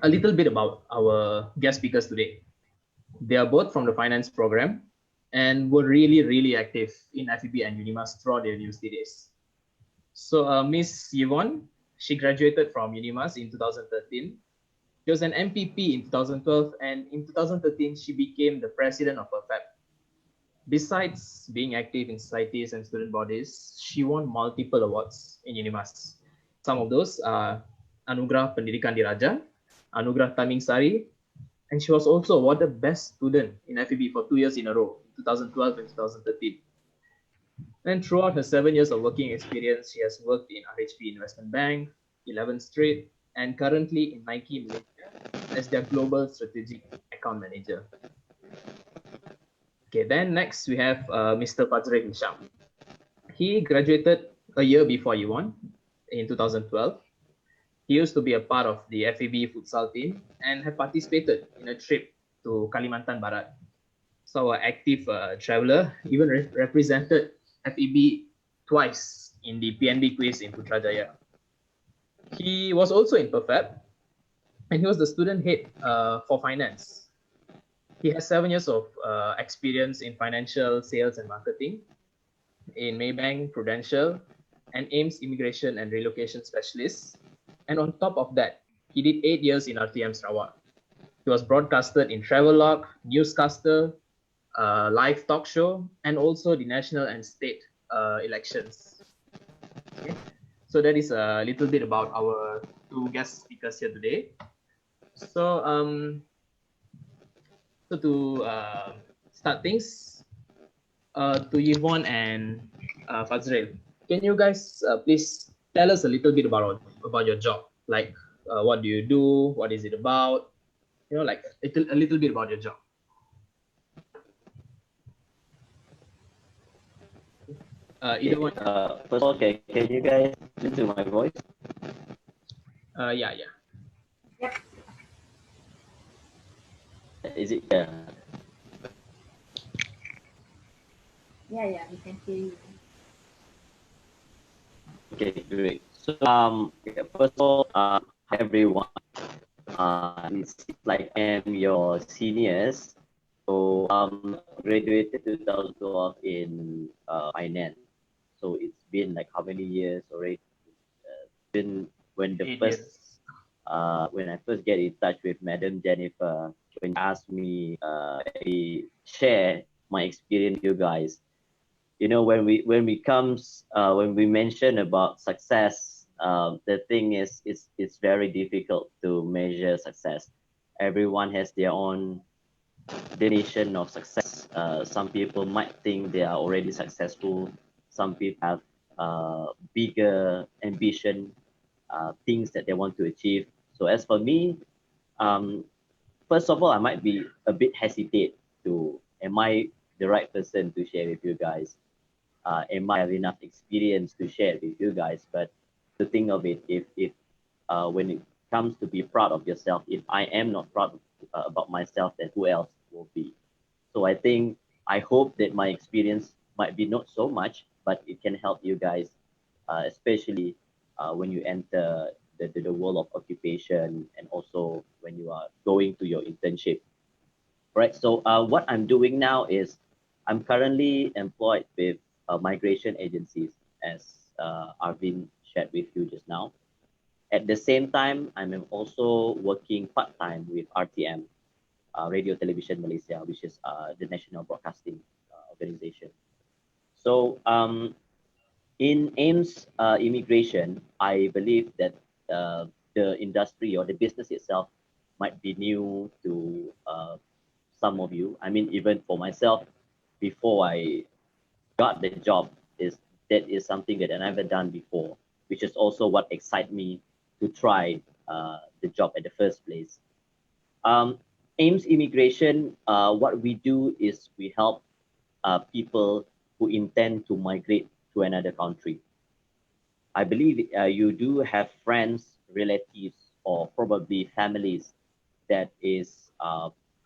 A little bit about our guest speakers today. They are both from the finance program and were really active in FEB and UNIMAS throughout their university days. So Miss Yvonne, she graduated from UNIMAS in 2013. She was an MPP in 2012, and in 2013, she became the president of PERFEP. Besides being active in societies and student bodies, she won multiple awards in UNIMAS. Some of those are Anugerah Pendidikan Diraja, Anugerah Taming Sari, and she was also awarded Best Student in FEB for 2 years in a row, in 2012 and 2013. And throughout her 7 years of working experience, she has worked in RHB Investment Bank, 11th Street, and currently in Nike Malaysia as their Global Strategic Account Manager. Okay, then next we have Mr. Fadzril Hisyam. He graduated a year before Yvonne in 2012. He used to be a part of the FEB futsal team and had participated in a trip to Kalimantan Barat. So an active traveler, even represented FEB twice in the PNB quiz in Putrajaya. He was also in PERFEP, and he was the student head for finance. He has 7 years of experience in financial sales and marketing in Maybank, Prudential, and AIMS Immigration and Relocation Specialist. And on top of that, he did 8 years in RTM Sarawak. He was broadcasted in Travelog, Newscaster, live talk show, and also the national and state elections. Okay. So that is a little bit about our two guest speakers here today. So to start things, to Yvonne and Fadzril, can you guys please tell us a little bit about your job? Like, what do you do? What is it about? You know, like a little bit about your job. Either one. First of all, can you guys listen to my voice? Yeah. Yep. Is it? Yeah, we can hear you. Okay, great. So, first of all, hi everyone. It seems like I am your seniors. So, graduated 2012 in finance. So it's been like how many years already? Been when the 8 first years. when I first get in touch with Madam Jennifer, when she asked me, I share my experience with you guys. You know, when we mention about success, the thing is, it's very difficult to measure success. Everyone has their own definition of success. Some people might think they are already successful. Some people have bigger ambition, things that they want to achieve. So as for me, first of all, I might be a bit hesitate to, am I the right person to share with you guys? Am I have enough experience to share with you guys? But to think of it, if when it comes to be proud of yourself, if I am not proud about myself, then who else will be? So I hope that my experience might be not so much, but it can help you guys, especially when you enter the world of occupation, and also when you are going to your internship. Right. So what I'm doing now is I'm currently employed with migration agencies, as Arvin shared with you just now. At the same time, I'm also working part-time with RTM, Radio Television Malaysia, which is the national broadcasting organization. So in AIMS immigration, I believe that the industry or the business itself might be new to some of you. I mean, even for myself, before I got the job, that is something that I never done before, which is also what excites me to try the job at the first place. AIMS Immigration, what we do is we help people who intend to migrate to another country. I believe you do have friends, relatives, or probably families that is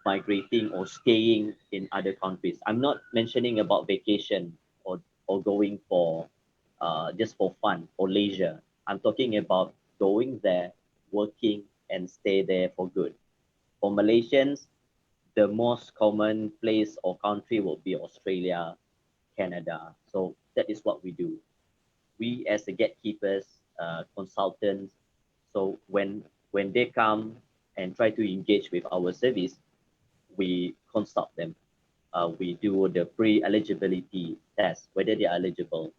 migrating or staying in other countries. I'm not mentioning about vacation or going for just for fun or leisure. I'm talking about going there, working, and stay there for good. For Malaysians, the most common place or country will be Australia, Canada. So that is what we do. We as the gatekeepers, consultants, so when they come and try to engage with our service, we consult them. We do the pre-eligibility test, whether they are eligible,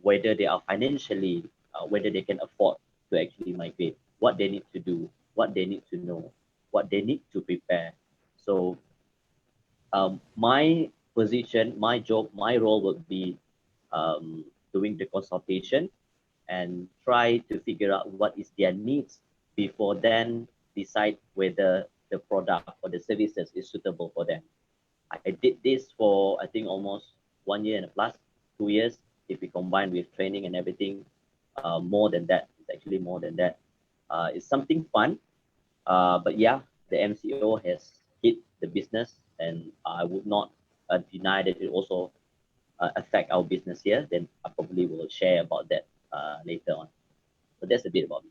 whether they are financially, whether they can afford to actually migrate, what they need to do, what they need to know, what they need to prepare. So my position, my job, my role would be doing the consultation and try to figure out what is their needs before then decide whether the product or the services is suitable for them. I did this for, I think, almost 1 year and a plus, 2 years. If we combine with training and everything, more than that. It's actually more than that. It's something fun. But yeah, the MCO has hit the business, and I would not deny that it also affect our business here. Then I probably will share about that later on. So that's a bit about me.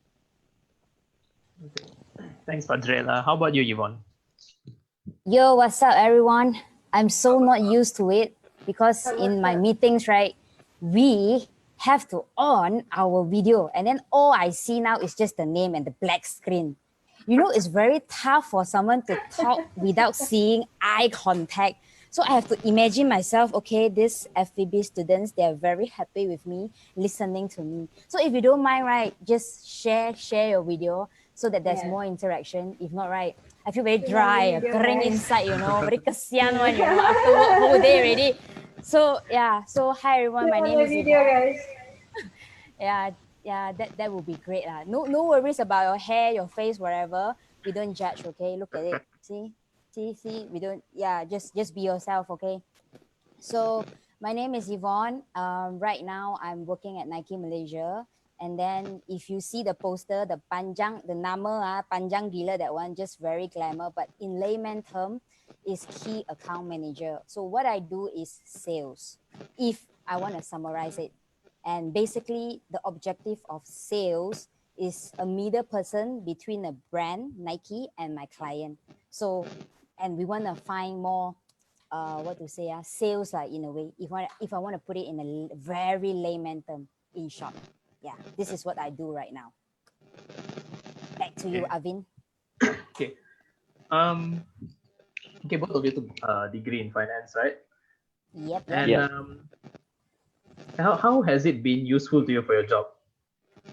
Thanks, Fadzril. How about you, Yvonne? Yo, what's up, everyone? I'm so not used to it because in my meetings, right, we have to on our video, and then all I see now is just the name and the black screen. You know, it's very tough for someone to talk without seeing eye contact. So I have to imagine myself, okay, these FEB students, they're very happy with me, listening to me. So if you don't mind, right, just share your video so that there's more interaction. If not, right, I feel very dry, kering inside, you know, very kesian one, you know, after work whole day already. So yeah, so hi everyone, my name is Yvonne. Yeah, that would be great. No worries about your hair, your face, whatever. We don't judge, okay? Look at it. See, we don't, just be yourself, okay? So my name is Yvonne. Right now I'm working at Nike Malaysia. And then if you see the poster, the panjang, the nama, panjang gila, that one, just very glamour. But in layman term, is key account manager. So what I do is sales, if I want to summarize it. And basically the objective of sales is a middle person between a brand, Nike, and my client. So, and we want to find more, sales in a way, if I want to put it in a very layman term, in short. Yeah, this is what I do right now. Back to you, Avin. Okay. Okay, both of you took degree in finance, right? Yep. And how has it been useful to you for your job?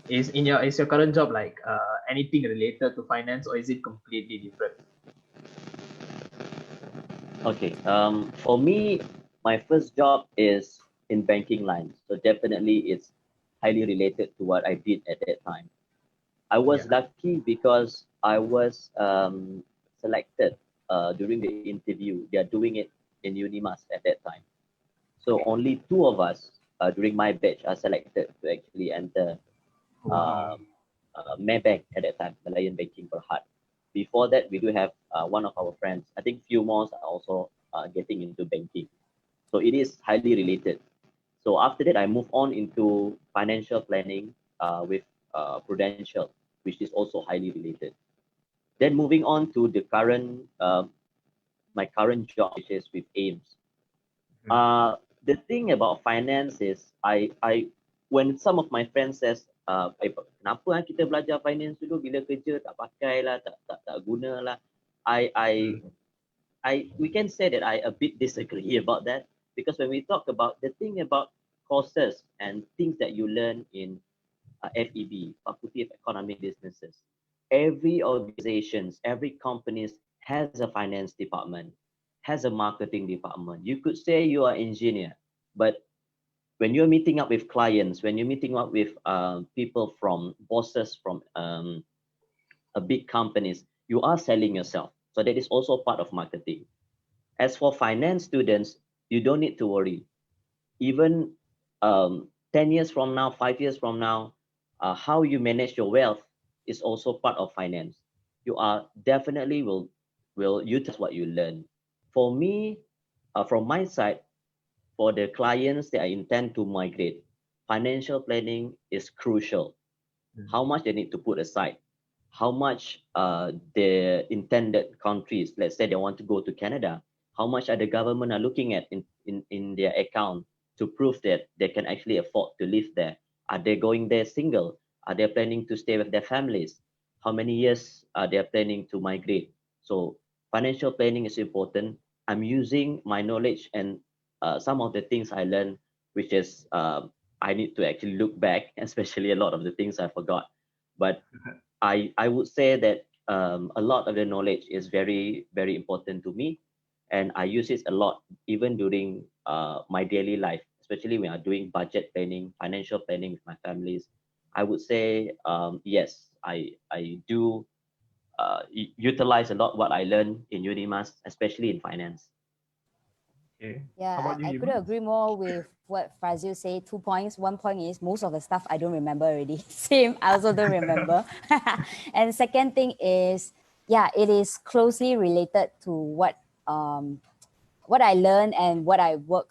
Is your current job like anything related to finance, or is it completely different? Okay. For me, my first job is in banking line, so definitely it's highly related to what I did at that time. I was lucky because I was selected during the interview. They are doing it in UNIMAS at that time. So only 2 of us during my batch are selected to actually enter Maybank at that time, Malayan Banking Berhad. Before that, we do have one of our friends. I think few more are also getting into banking. So it is highly related. So after that, I moved on into financial planning with Prudential, which is also highly related. Then moving on to the current, my current job, which is with AIMS. The thing about finance is, when some of my friends says, kenapa kita belajar finance dulu, bila kerja tak pakai lah, tak guna lah. We can say that I a bit disagree about that, because when we talk about the thing about courses and things that you learn in FEB, Faculty of Economic Businesses, every organizations, every companies has a finance department, has a marketing department. You could say you are engineer, but when you're meeting up with clients, when you're meeting up with people from bosses from big companies, you are selling yourself. So that is also part of marketing. As for finance students, you don't need to worry. Even 10 years from now, 5 years from now, how you manage your wealth is also part of finance. You are definitely will utilize what you learn. For me, from my side, for the clients that I intend to migrate, financial planning is crucial. How much they need to put aside, how much the intended countries, let's say they want to go to Canada, how much are the government are looking at in their account to prove that they can actually afford to live there? Are they going there single? Are they planning to stay with their families? How many years are they planning to migrate? So financial planning is important. I'm using my knowledge and some of the things I learned, which is I need to actually look back, especially a lot of the things I forgot. But I would say that a lot of the knowledge is very, very important to me. And I use it a lot, even during my daily life, especially when I'm doing budget planning, financial planning with my families. I would say, yes, I do utilize a lot what I learned in UNIMAS, especially in finance. Okay. How Yeah, about you, I couldn't Yvonne? agree more with what Fadzril said. 2 points. 1 point is most of the stuff I don't remember already. Same, I also don't remember. And second thing is, yeah, it is closely related to what I learned and what I work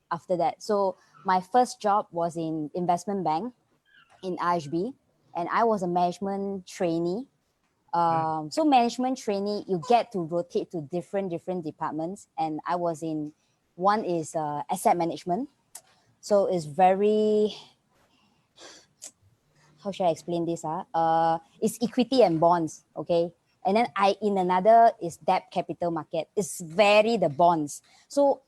after that. So my first job was in investment bank in RHB, and I was a management trainee. So management trainee, you get to rotate to different departments, and I was in one is asset management. So it's very, how should I explain this? It's equity and bonds, okay? And then I in another is debt capital market. It's very the bonds. So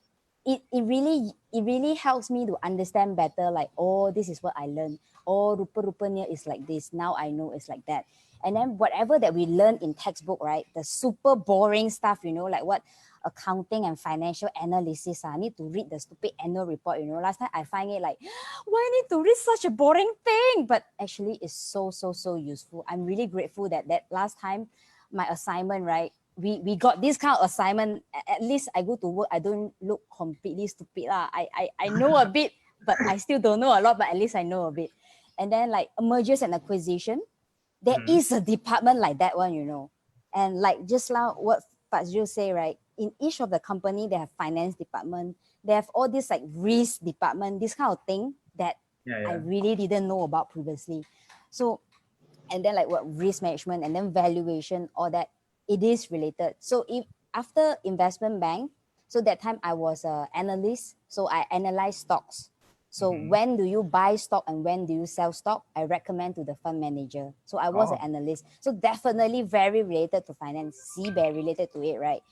it really helps me to understand better, like, oh, this is what I learned. Oh, rupa-rupanya is like this. Now I know it's like that. And then whatever that we learn in textbook, right? The super boring stuff, like what accounting and financial analysis. I need to read the stupid annual report. Last time I find it like, why I need to read such a boring thing? But actually, it's so useful. I'm really grateful that last time my assignment, right? We got this kind of assignment. At least I go to work, I don't look completely stupid. I know a bit, but I still don't know a lot, but at least I know a bit. And then like mergers and acquisition, there is a department like that one. And like just now what Fadzril say, right? In each of the company, they have finance department, they have all this like risk department, this kind of thing that Yeah, I yeah. really didn't know about previously. So, and then like what risk management and then valuation, all that, it is related. So if after investment bank, so that time I was a analyst, so I analyze stocks. So when do you buy stock and when do you sell stock? I recommend to the fund manager. So I was an Oh, analyst. So definitely very related to finance. See, very related to it, right?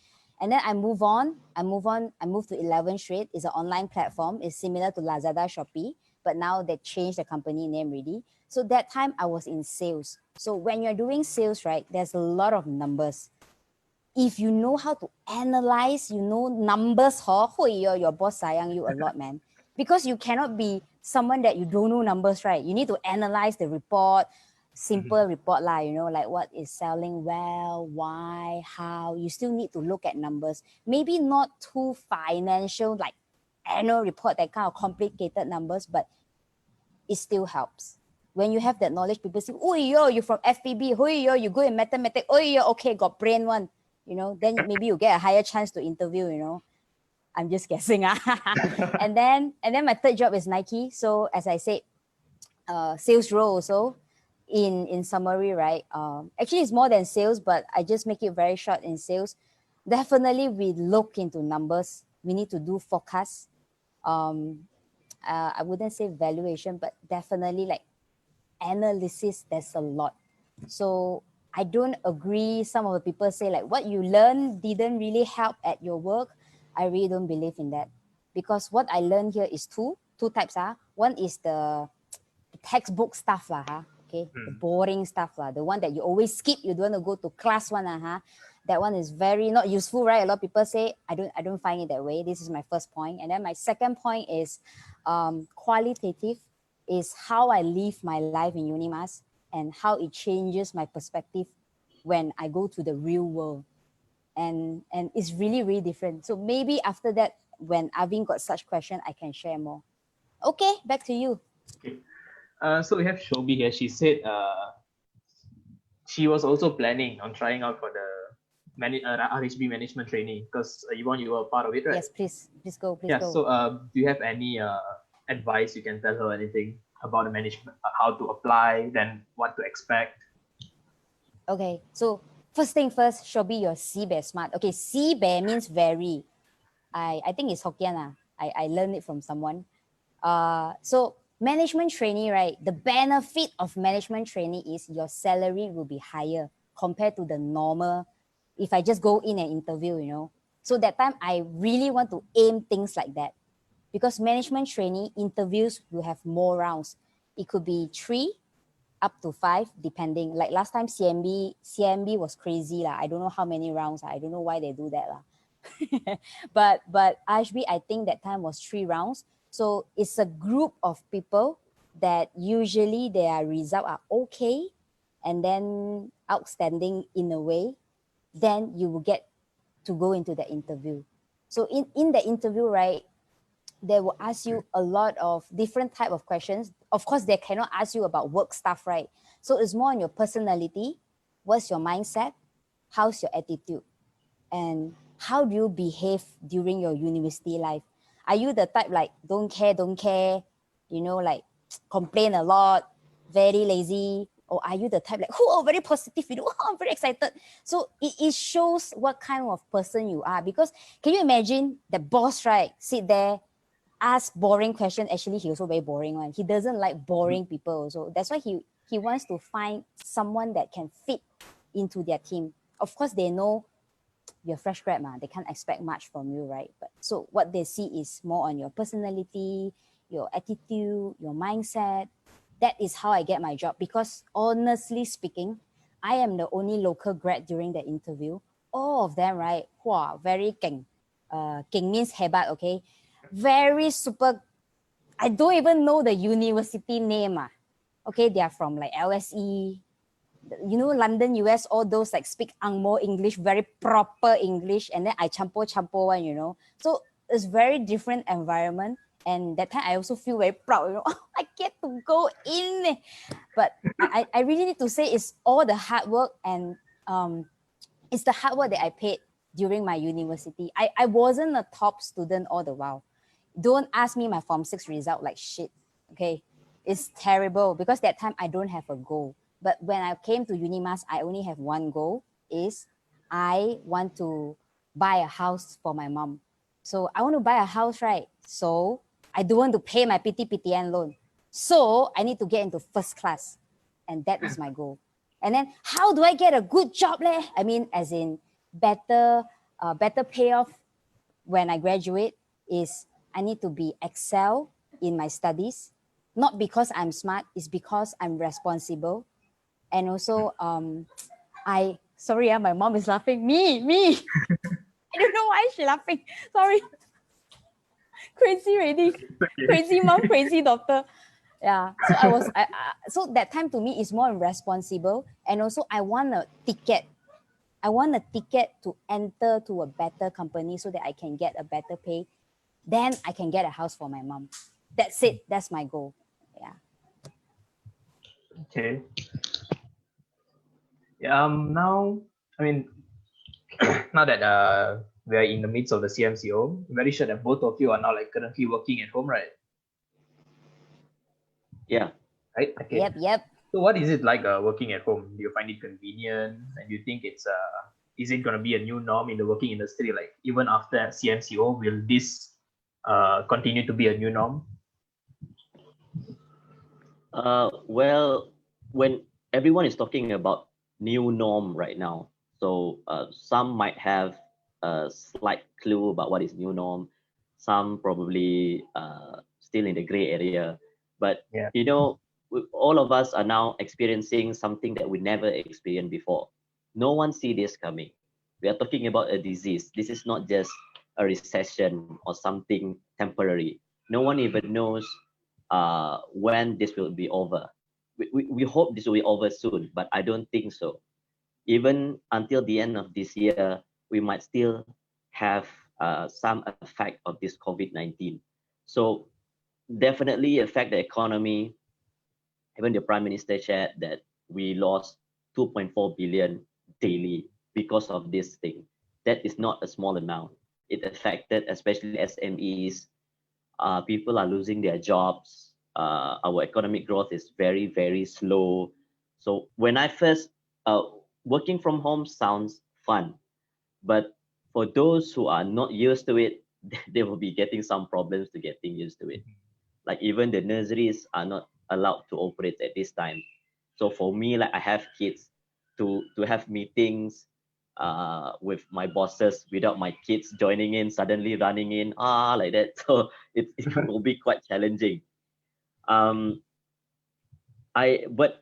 And then I move on. I move to 11 Street. It's an online platform. It's similar to Lazada, Shopee, but now they changed the company name already. So that time I was in sales. So when you're doing sales, right, there's a lot of numbers. If you know how to analyze, numbers, your boss sayang you a lot, man. Because you cannot be someone that you don't know numbers, right? You need to analyze the report, simple report lah, like what is selling well, why, how. You still need to look at numbers. Maybe not too financial, like annual report, that kind of complicated numbers, but it still helps. When you have that knowledge, people say, oh, you're from FPB, oh, you good in mathematics, oh, okay, got brain one, then maybe you get a higher chance to interview. I'm just guessing. and then my third job is Nike. So as I said, sales role also. In summary, right? Actually, it's more than sales, but I just make it very short. In sales, definitely we look into numbers. We need to do forecasts. I wouldn't say valuation, but definitely like analysis. There's a lot. So I don't agree. Some of the people say like what you learn didn't really help at your work. I really don't believe in that, because what I learned here is two types. One is the textbook stuff lah, okay, the boring stuff lah, the one that you always skip, you don't want to go to class one that one is very not useful, right? A lot of people say. I don't find it that way. This is my first point. And then my second point is qualitative, is how I live my life in UNIMAS and how it changes my perspective when I go to the real world. And it's really different. So maybe after that, when Avin got such question, I can share more. Okay, back to you. okay. So we have Shobi here. She said she was also planning on trying out for the RHB management training because Yvonne, you were a part of it, right? Yes, please go. Yeah. So do you have any advice you can tell her, anything about the management, how to apply, then what to expect? Okay, so first thing first, should be your Sibeh smart. Okay, Sibeh means very. I think it's Hokkien. I learned it from someone. So management trainee, right? The benefit of management trainee is your salary will be higher compared to the normal. If I just go in and interview, you know. So that time I really want to aim things like that, because management trainee interviews will have more rounds. It could be 3 up to 5 depending. Like last time CMB was crazy lah. I don't know how many rounds. I don't know why they do that lah. but IHB, I think that time was 3 rounds. So it's a group of people that usually their results are okay and then outstanding in a way. Then you will get to go into the interview. So in the interview, right, they will ask you a lot of different type of questions. Of course, they cannot ask you about work stuff, right? So it's more on your personality. What's your mindset? How's your attitude? And how do you behave during your university life? Are you the type like don't care, you know, like complain a lot, very lazy? Or are you the type like, oh, very positive, you know, oh, I'm very excited. So it shows what kind of person you are. Because can you imagine the boss, right, sit there, ask boring question. Actually, he also very boring one. He doesn't like boring people also. That's why he wants to find someone that can fit into their team. Of course, they know you're fresh grad, they can't expect much from you, right? But so what they see is more on your personality, your attitude, your mindset. That is how I get my job. Because honestly speaking, I am the only local grad during the interview. All of them, right? Wow, very keng. Keng means hebat, okay? Very super. I don't even know the university name. Okay, they are from like LSE, you know, London, US, all those like speak Angmo English, very proper English, and then I champo one, you know. So it's very different environment. And that time I also feel very proud, you know, I get to go in. But I really need to say it's all the hard work, and it's the hard work that I paid during my university. I wasn't a top student all the while. Don't ask me my Form 6 result like shit, okay? It's terrible because that time I don't have a goal. But when I came to UNIMAS, I only have one goal, is I want to buy a house for my mom. So I want to buy a house, right? So I don't want to pay my PTPTN loan. So I need to get into first class. And that is my goal. And then how do I get a good job leh? I mean, as in better payoff when I graduate is I need to be excel in my studies, not because I'm smart, it's because I'm responsible. And also, my mom is laughing. Me. I don't know why she's laughing. Sorry. Crazy already. Crazy mom, crazy daughter. Yeah. So so that time to me is more responsible. And also I want a ticket. I want a ticket to enter to a better company so that I can get a better pay. Then I can get a house for my mom. That's it. That's my goal. Yeah. Okay. Yeah, now, I mean, now that we are in the midst of the CMCO, I'm very sure that both of you are now like currently working at home, right? Yeah. Right? Okay. Yep. So what is it like working at home? Do you find it convenient? And do you think it's is it going to be a new norm in the working industry? Like even after CMCO, will this continue to be a new norm? Well, when everyone is talking about new norm right now, so some might have a slight clue about what is new norm. Some probably still in the gray area. But Yeah. you know, all of us are now experiencing something that we never experienced before. No one see this coming. We are talking about a disease. This is not just a recession or something temporary. No one even knows when this will be over. We hope this will be over soon, but I don't think so. Even until the end of this year, we might still have some effect of this COVID-19. So definitely affect the economy. Even the Prime Minister shared that we lost 2.4 billion daily because of this thing. That is not a small amount. It affected especially SMEs. People are losing their jobs. Our economic growth is very, very slow. So when I first, working from home sounds fun, but for those who are not used to it, they will be getting some problems to getting used to it. Like even the nurseries are not allowed to operate at this time. So for me, like I have kids, to have meetings with my bosses without my kids joining in, suddenly running in, like that. So it will be quite challenging. Um, but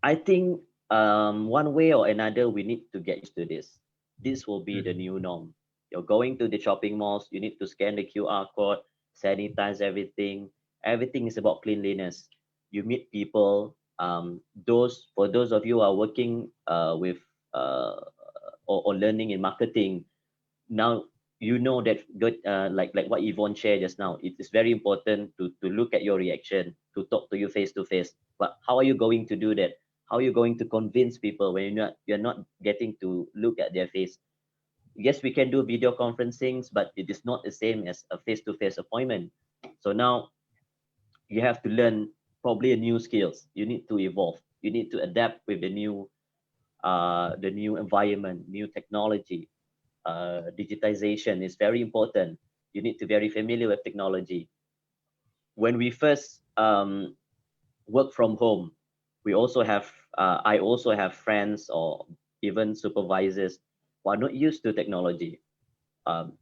I think one way or another, we need to get used to this. This will be the new norm. You're going to the shopping malls, you need to scan the QR code, sanitize everything. Everything is about cleanliness. You meet people. For those of you who are working with or learning in marketing, now you know that good, like what Yvonne shared just now. It is very important to look at your reaction, to talk to you face to face. But how are you going to do that? How are you going to convince people when you're not getting to look at their face? Yes, we can do video conferencings, but it is not the same as a face-to-face appointment. So now you have to learn probably a new skills. You need to evolve. You need to adapt with the new environment, new technology. Digitization is very important. You need to be very familiar with technology. When we first work from home, I also have friends or even supervisors who are not used to technology.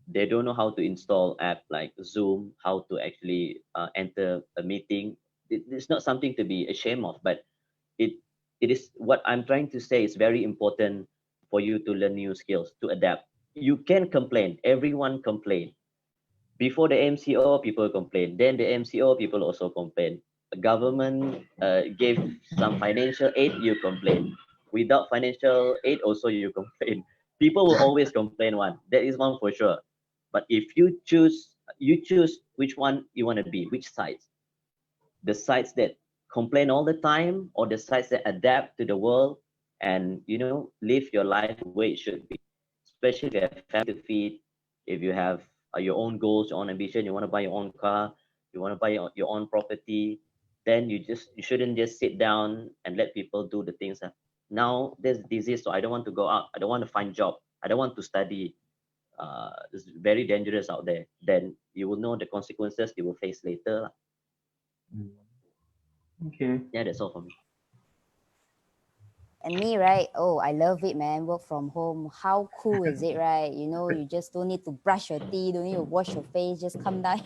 They don't know how to install app like Zoom, how to actually enter a meeting. It's not something to be ashamed of, but it it is what I'm trying to say is very important for you to learn new skills, to adapt. You can complain. Everyone complain. Before the MCO, people complain. Then the MCO, people also complain. The government gave some financial aid, you complain. Without financial aid, also you complain. People will always complain one. That is one for sure. But if you choose which one you want to be, which sides. The sides that complain all the time or the sides that adapt to the world and live your life the way it should be, especially if you have family to feed, if you have your own goals, your own ambition, you want to buy your own car, you want to buy your own property, then you shouldn't just sit down and let people do the things that now there's disease, so I don't want to go out, I don't want to find job, I don't want to study. It's very dangerous out there. Then you will know the consequences you will face later. Okay. Yeah, that's all for me. And me, right? Oh, I love it, man. Work from home. How cool is it, right? You know, you just don't need to brush your teeth, don't need to wash your face, just come down,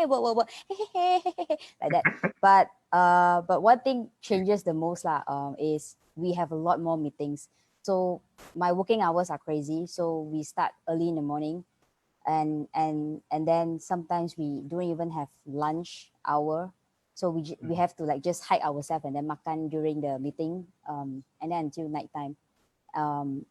what, like that. But one thing changes the most lah, is we have a lot more meetings. So my working hours are crazy. So we start early in the morning, and then sometimes we don't even have lunch hour, so we have to like just hide ourselves and then makan during the meeting, and then until nighttime.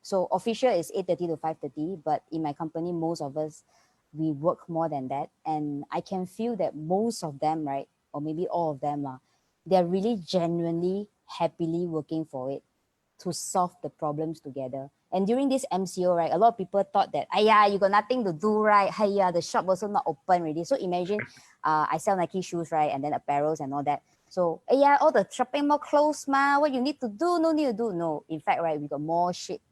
So official is 8:30 to 5:30, but in my company most of us, we work more than that, and I can feel that most of them, right, or maybe all of them, they're really genuinely happily working for it, to solve the problems together. And during this MCO, right, a lot of people thought that, yeah, you got nothing to do, right? Yeah, the shop also not open already. So imagine, I sell Nike shoes, right, and then apparels and all that. So, yeah, all the shopping mall closed, ma. What you need to do? No need to do. No, in fact, right, we got more shit.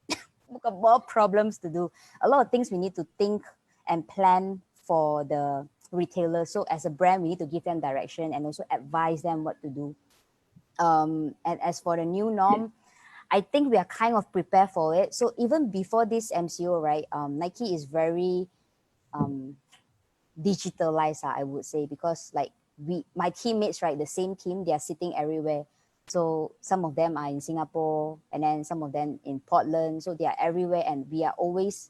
We got more problems to do. A lot of things we need to think and plan for the retailers. So as a brand, we need to give them direction and also advise them what to do. And as for the new norm, I think we are kind of prepared for it. So even before this MCO, right, Nike is very digitalized, I would say, because like my teammates, right, the same team, they are sitting everywhere. So some of them are in Singapore, and then some of them in Portland. So they are everywhere, and we are always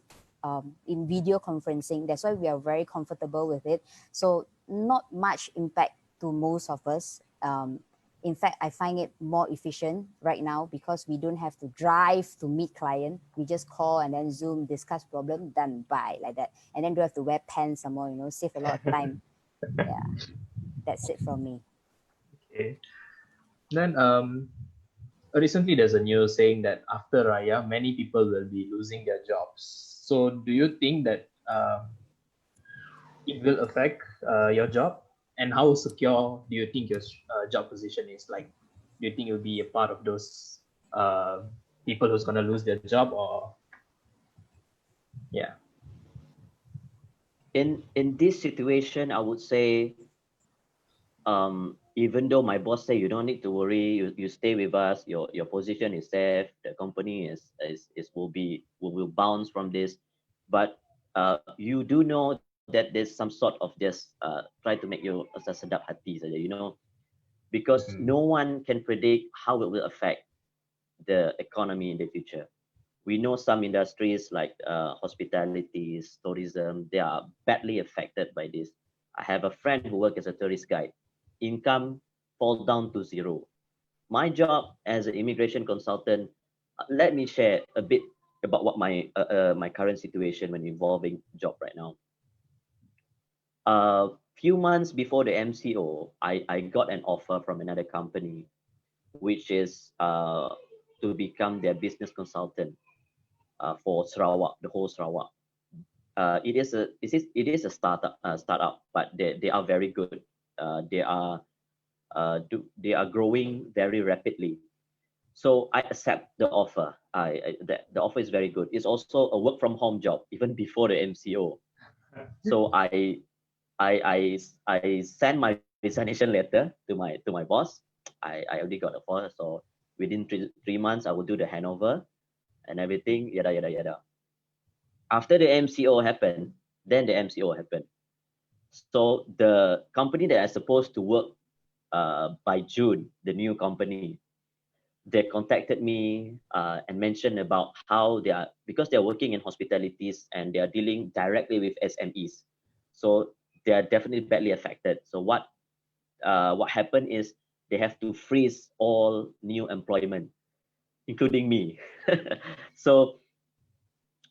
in video conferencing. That's why we are very comfortable with it. So not much impact to most of us. In fact, I find it more efficient right now because we don't have to drive to meet client. We just call and then Zoom, discuss problem, done, bye, like that. And then don't have to wear pants some more, save a lot of time. Yeah, that's it from me. Okay. Then recently there's a news saying that after Raya, many people will be losing their jobs. So do you think that it will affect your job? And how secure do you think your job position is? Like, do you think you'll be a part of those people who's gonna lose their job, or yeah. In this situation, I would say, even though my boss say you don't need to worry, you stay with us, your position is safe, the company is will bounce from this, but you do know that there's some sort of just try to make you sedap hati saja, because Mhm. no one can predict how it will affect the economy in the future. We know some industries like hospitality, tourism, they are badly affected by this. I have a friend who works as a tourist guide. Income fall down to zero. My job as an immigration consultant, let me share a bit about what my current situation when involving job right now. A few months before the MCO, I got an offer from another company, which is to become their business consultant for Sarawak, the whole Sarawak. It is a startup, but they are very good. They are growing very rapidly. So I accept the offer. The offer is very good. It's also a work from home job even before the MCO. So I sent my resignation letter to my boss. I already got a offer. So within three months I will do the handover and everything. Yada yada yada. After the MCO happened, then the MCO happened. So the company that I supposed to work by June, the new company, they contacted me and mentioned about how they are, because they're working in hospitalities and they are dealing directly with SMEs. So they are definitely badly affected. So what happened is they have to freeze all new employment, including me. So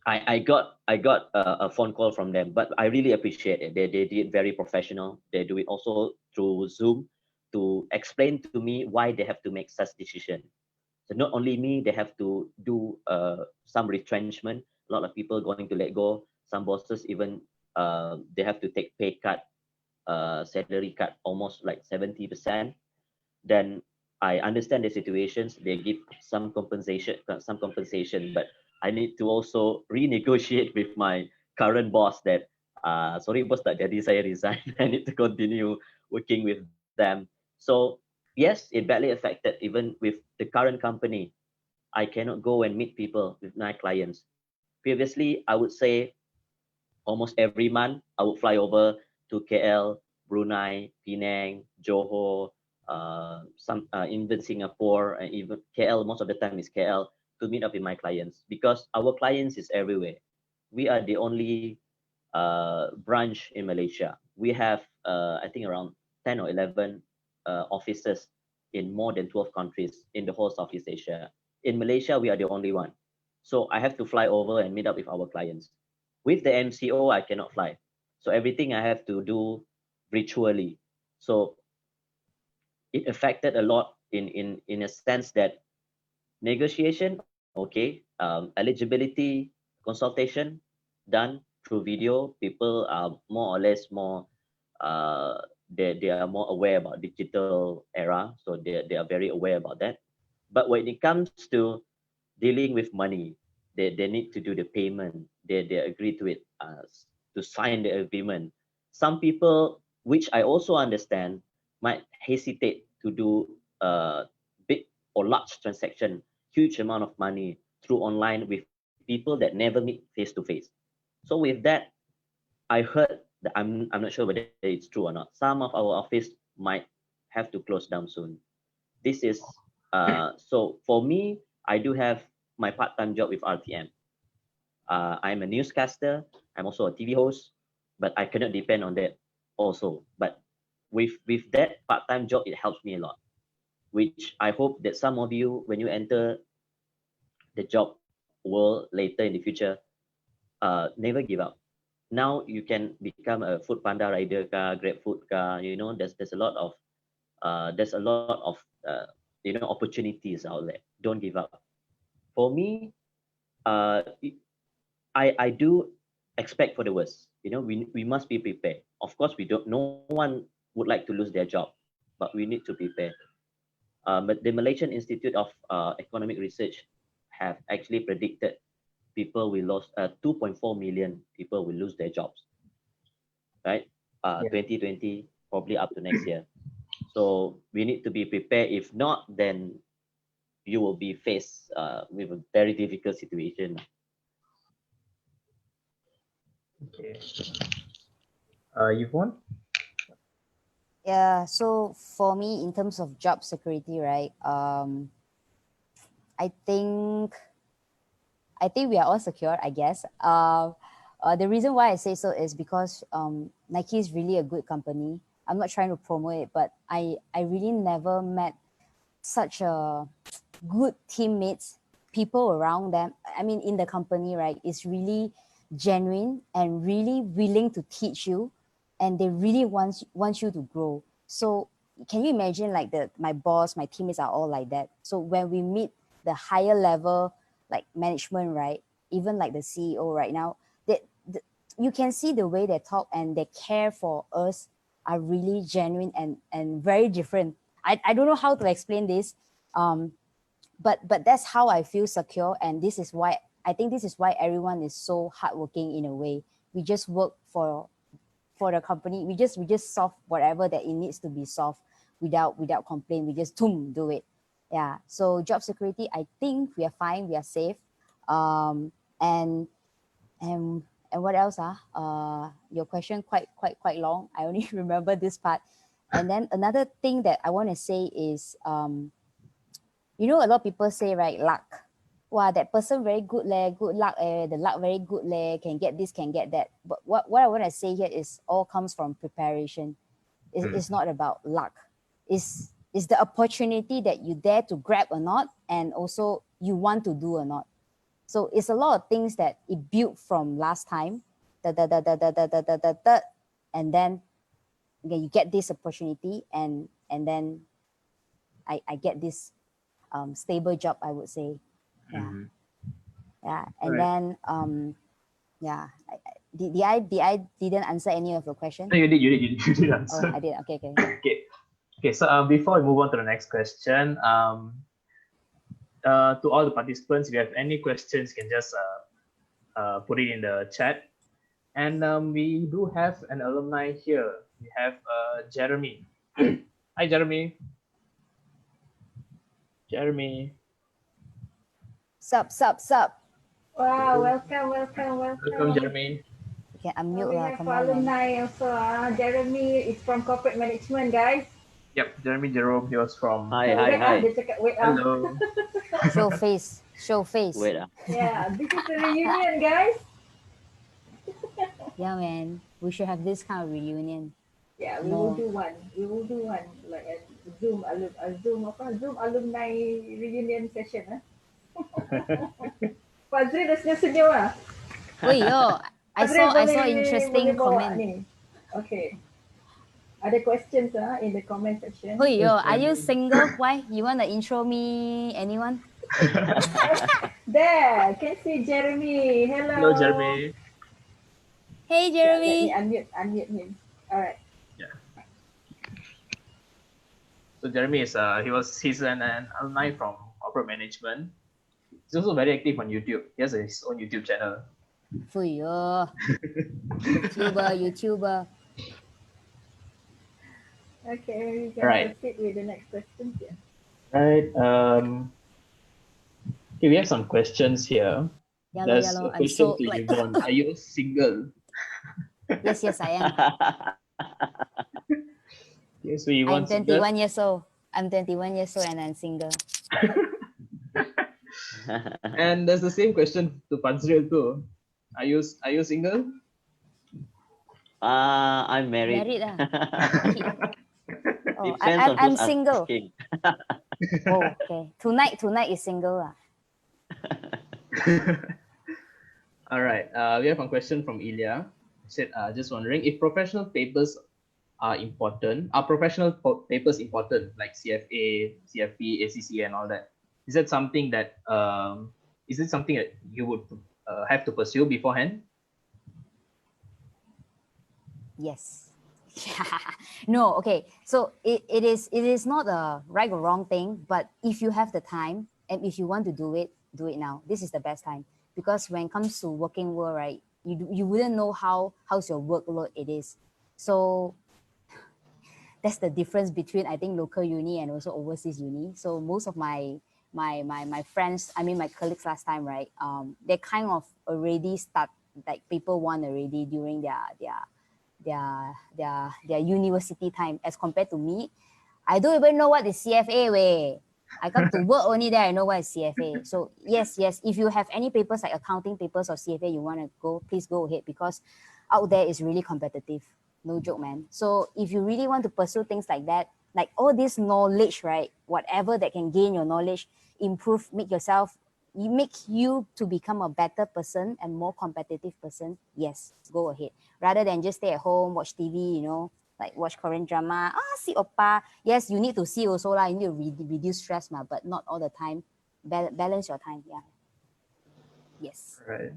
I got a phone call from them, but I really appreciate it. They did very professional. They do it also through Zoom to explain to me why they have to make such decision. So not only me, they have to do some retrenchment. A lot of people going to let go. Some bosses even they have to take pay cut, salary cut, almost like 70%. Then I understand the situations. They give some compensation, but I need to also renegotiate with my current boss that sorry boss, tak jadi saya resign. I need to continue working with them. So yes, it badly affected even with the current company. I cannot go and meet people with my clients. Previously, I would say almost every month I would fly over to KL, Brunei, Penang, Johor, some even Singapore, and even KL. Most of the time is KL to meet up with my clients because our clients is everywhere. We are the only branch in Malaysia. We have I think around 10 or 11 offices in more than 12 countries in the whole Southeast Asia. In Malaysia, we are the only one. So I have to fly over and meet up with our clients. With the MCO, I cannot fly. So everything I have to do virtually. So it affected a lot in a sense that negotiation, okay, eligibility, consultation done through video. People are more or less more they are more aware about digital era, so they are very aware about that. But when it comes to dealing with money, they need to do the payment. They agree to it to sign the agreement. Some people, which I also understand, might hesitate to do big or large transaction, huge amount of money through online with people that never meet face to face. So with that, I heard that I'm not sure whether it's true or not. Some of our office might have to close down soon. This is so for me, I do have my part-time job with RTM. I'm a newscaster. I'm also a TV host, but I cannot depend on that also. But with that part-time job, it helps me a lot. Which I hope that some of you, when you enter the job world later in the future, never give up. Now you can become a food panda rider, grab food, there's a lot of opportunities out there. Don't give up. For me, uh, I do expect for the worst. We must be prepared. Of course, we don't. No one would like to lose their job, but we need to prepare. But the Malaysian Institute of Economic Research have actually predicted people will lose 2.4 million people will lose their jobs, right? 2020, probably up to next year. So we need to be prepared. If not, then you will be faced with a very difficult situation. Okay. Yvonne? Yeah, so for me, in terms of job security, right? I think we are all secure, I guess. The reason why I say so is because Nike is really a good company. I'm not trying to promote it, but I really never met such a good teammates, people around them. I mean, in the company, right? It's really genuine and really willing to teach you, and they really want you to grow. So can you imagine, like my boss, my teammates are all like that. So when we meet the higher level, like management, right? Even like the CEO right now, you can see the way they talk and they care for us are really genuine and very different. I don't know how to explain this, but that's how I feel secure, and this is why I think this is why everyone is so hardworking in a way. We just work for the company. We just solve whatever that it needs to be solved without complaint. We just do it. Yeah. So job security, I think we are fine. We are safe. And what else? Your question quite long. I only remember this part. And then another thing that I want to say is, you know, a lot of people say, right, luck. Wow, that person very good leh, good luck the luck very good leh, can get this, can get that. But what I want to say here is all comes from preparation. It's not about luck. It's the opportunity that you dare to grab or not, and also you want to do or not. So it's a lot of things that it built from last time, and then you get this opportunity, and then I get this stable job, I would say. Yeah. Yeah. And Right. then yeah. I didn't answer any of your questions? No, you did answer. Oh, I did. Okay. Okay, so before we move on to the next question, to all the participants, if you have any questions, you can just put it in the chat. And we do have an alumni here. We have Jeremy. Hi, Jeremy. Jeremy. Sup. Wow, welcome. Welcome, Jeremy. You can unmute We lah. have Come on, man. alumni also. Jeremy is from corporate management, guys. Yep, Jeremy Jerome. He was from. Hi. Dia cakap, wait. Hello. Show face. Wait. Yeah, this is a reunion, guys. Yeah, man. We should have this kind of reunion. Yeah, we will do one. Like a Zoom alumni reunion session. Fadzril dah senyum lah. Wait, yo, I saw interesting bawa comment. ni. Okay. Ada questions in the comment section. Wait, yo, are you single? Why? You want to intro me? Anyone? There, can see Jeremy. Hello. Hello, Jeremy. Hey, Jeremy. Let me unmute him. All right. Yeah. So Jeremy is he's an alumni from corporate management. He's also very active on YouTube. He has his own YouTube channel. Fuyo. YouTuber. Okay, we can proceed with the next question here. Right. Okay, we have some questions here. There's a question to Yvonne. Are you single? Yes, I am. Yes, so Yvonne. I'm 21 years old. I'm 21 years old and I'm single. And there's the same question to Fadzril too. Are you single? I'm married. Married lah. Oh, I'm single. Oh, okay. Tonight is single lah. All right. We have a question from Ilya. He said, just wondering if professional papers are important. Are professional papers important, like CFA, CFP, ACC, and all that? Is that something that you would have to pursue beforehand? Yes. No, okay. So it is not a right or wrong thing, but if you have the time and if you want to do it, do it now. This is the best time, because when it comes to working world, right, you wouldn't know how's your workload it is. So that's the difference between, I think, local uni and also overseas uni. So most of my friends, I mean my colleagues last time, right, they kind of already start, like paper one already during their university time, as compared to me. I don't even know what is CFA way. I come to work only, there I know what is CFA. So yes, if you have any papers like accounting papers or CFA you want to go, please go ahead, because out there is really competitive. No joke, man. So if you really want to pursue things like that, like all this knowledge, right, whatever that can gain your knowledge, improve, make you to become a better person and more competitive person, yes, go ahead. Rather than just stay at home, watch TV, like watch Korean drama, see oppa. Yes, you need to see also lah. You need to reduce stress, but not all the time. Balance your time. Yeah. Yes. Right.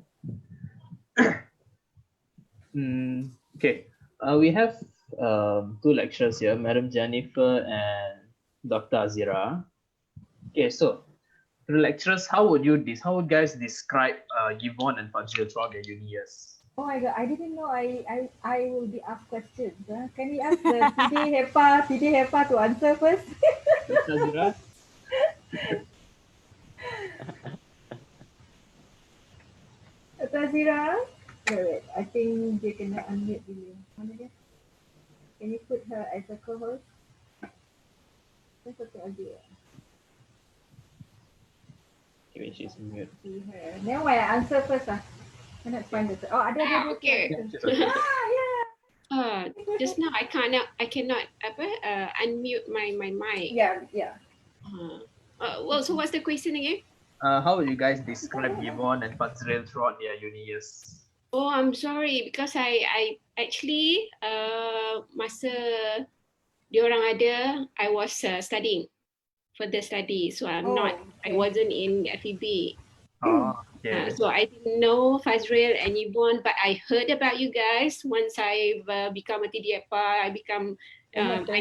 Okay. We have two lecturers here, Madam Jennifer and Dr. Azira. Okay, so the lecturers, how would guys describe Yvonne and Fadzril throughout their uni years? Oh my God, I didn't know I will be asked questions. Can we ask the TD Hepa to answer first? Dr. Azira? Dr. Azira? Wait, I think dia kena unmute dulu. Mana dia? Can you put her as a co-host? That's Dr. Azira. Okay, she's mute. See her. Never mind, I answer first lah. I nak find the... Oh, ada. Okay. Yeah. Just now I cannot unmute my mic. Yeah. Well, so what's the question again? How would you guys describe Yvonne and Fadzril throughout their uni years? Oh, I'm sorry because I actually masa diorang ada, I was studying, further study, so I wasn't in FEB. Oh, okay. So I didn't know Fadzril and Yvonne, but I heard about you guys once I've become a TDFR. I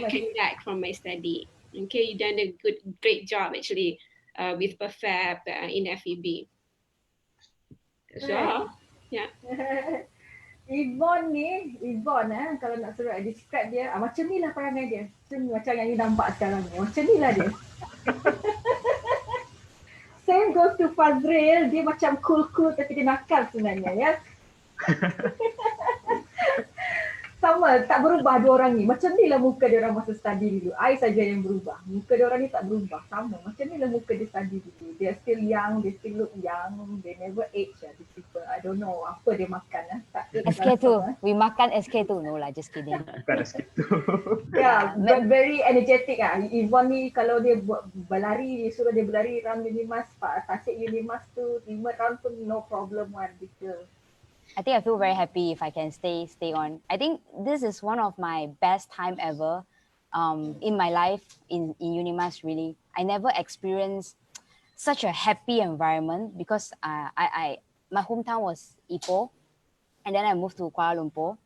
came back from my study. Okay, you done a great job actually with PERFEP in FEB. So, yeah. Yvonne, kalau nak suruh describe dia, macam ni lah perangai dia. Macam yang you nampak sekarang ni. Macam ni lah dia. Same goes to Fadzril, dia macam cool tapi dia nakal sebenarnya, ya. Sama, tak berubah dua orang ni. Macam ni lah muka dia orang masa study dulu. I saja yang berubah. Muka dia orang ni tak berubah. Sama, macam ni lah muka dia study dulu. They are still young, they still look young. They never age lah, these people. I don't know apa dia makan lah. SK2, we makan SK2. No lah, just kidding. Bukan SK2. Yeah, but very energetic ah. Yvonne ni kalau dia buat berlari, suruh dia berlari round UNIMAS, Tasik UNIMAS tu 5 round pun no problem one because I think I feel very happy if I can stay on. I think this is one of my best time ever in my life in UNIMAS really. I never experienced such a happy environment because my hometown was Ipoh, and then I moved to Kuala Lumpur,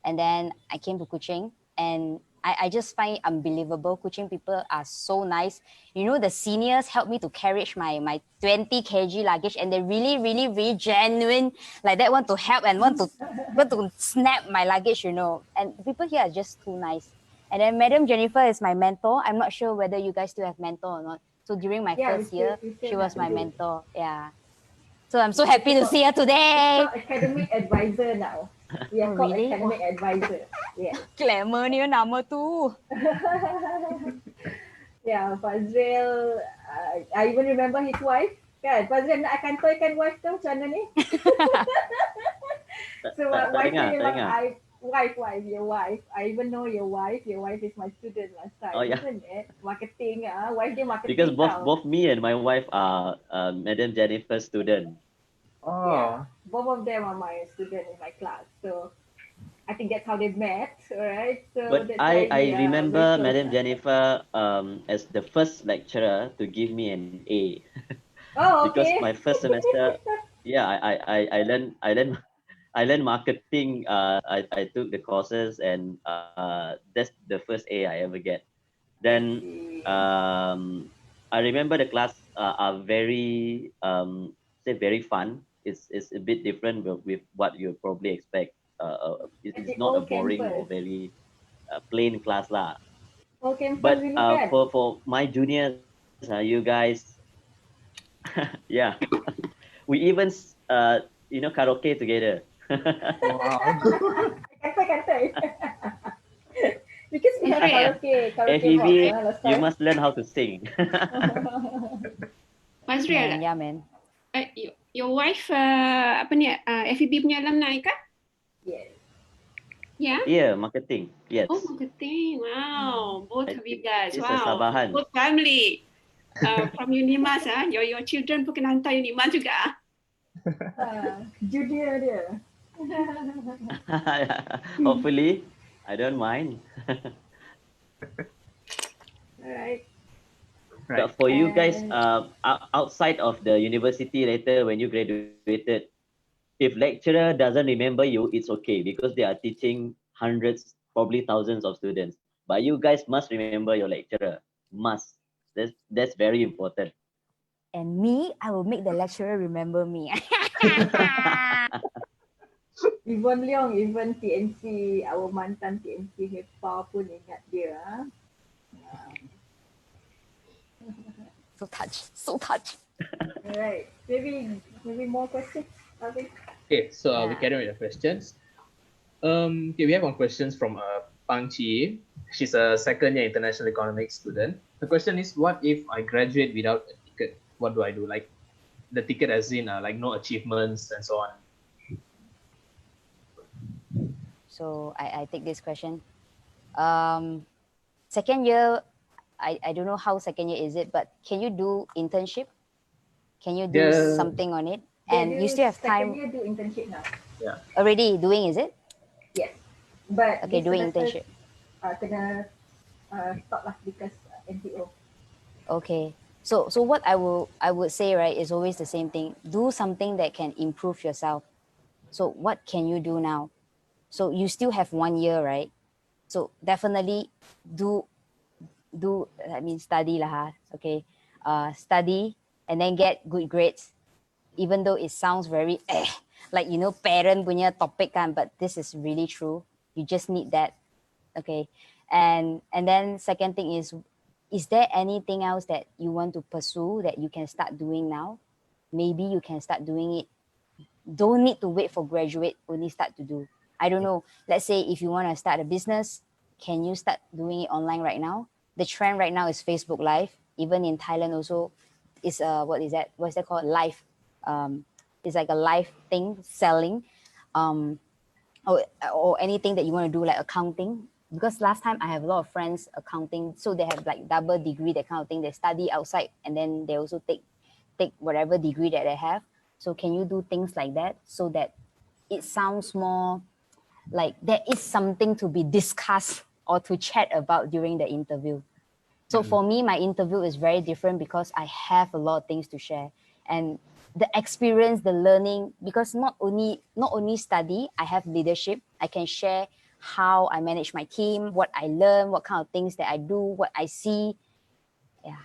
and then I came to Kuching, and I just find it unbelievable. Kuching people are so nice. You know, the seniors helped me to carry my 20 kg luggage, and they're really, really, really genuine. Like that, want to help and want to snap my luggage, you know. And people here are just too nice. And then Madam Jennifer is my mentor. I'm not sure whether you guys still have mentor or not. So during my first year, she was my mentor. Yeah. So I'm so happy to see her today. She's academic advisor now. We are called academic advisor. Yeah. Glamour ni nama tu. Yeah, Fadzril. I even remember his wife. Kan, Fadzril nak kantorkan wife tu macam mana ni? So wife ni memang your wife. I even know your wife. Your wife is my student last time. Oh yeah. Isn't it? Marketing. Wife dia marketing. Because both me and my wife are Madam Jennifer's student. Oh. Yeah, both of them are my student in my class. So I think that's how they met, right? So but I remember Madam Jennifer as the first lecturer to give me an A. Oh, okay. Because my first semester, yeah, I learned marketing. I took the courses, and that's the first A I ever get. Then I remember the class are very say very fun. It's a bit different with what you probably expect. At It's the not a old boring or campus. very plain class lah. Old campus But dulu kan? for my juniors, you guys, yeah, we even karaoke together. Wow. Kata-kata. Because we have Fadzril, karaoke box FEB, last you time. must learn how to sing. Fadzril, Yeah, man. your wife apa ni FEB punya alumni kan? Yes. Yeah. Yeah, marketing. Yes. Oh, marketing. Wow, both of you guys. It's a Wow, Sabahan. both family. From UNIMAS, your children pun kena hantar UNIMAS juga. Junior dia. Hopefully, I don't mind. Alright. Right. But for you guys, And- outside of the university later when you graduated, if lecturer doesn't remember you, it's okay because they are teaching hundreds, probably thousands of students. But you guys must remember your lecturer. Must. That's very important. And me, I will make the lecturer remember me. Yvonne Leong, even TNC, our mantan TNC HEPA pun ingat dia. So touched, so touched. Alright. Maybe more questions. Alvin? Okay, so we Yeah. carry on with the questions. Okay, we have one questions from Pang Chi. She's a second year international economics student. The question is, what if I graduate without a ticket? What do I do? Like the ticket as in like no achievements and so on. So I take this question. Second year, I don't know how second year is it, but can you do internship? Can you do Yeah. something on it? Dia And you still have second time year do internship now. already doing, is it? Yes. But Okay, this doing semester, internship. Kena stop lah because NTO. Okay. So what I would say, right, is always the same thing. Do something that can improve yourself. So what can you do now? So you still have 1 year, right? So definitely study lah, ha, okay? Study and then get good grades, even though it sounds very like, parent punya topic kan, but this is really true. You just need that, okay? And then second thing is there anything else that you want to pursue that you can start doing now? Maybe you can start doing it. Don't need to wait for graduate, only start to do. I don't know. Let's say if you want to start a business, can you start doing it online right now? The trend right now is Facebook Live. Even in Thailand also, is what is that? What's that called? Live. It's like a live thing selling, or anything that you want to do like accounting. Because last time I have a lot of friends accounting, so they have like double degree, that kind of thing. They study outside and then they also take whatever degree that they have. So can you do things like that so that it sounds more like there is something to be discussed or to chat about during the interview? So for me, my interview is very different because I have a lot of things to share. And the experience, the learning, because not only study, I have leadership. I can share how I manage my team, what I learn, what kind of things that I do, what I see. Yeah.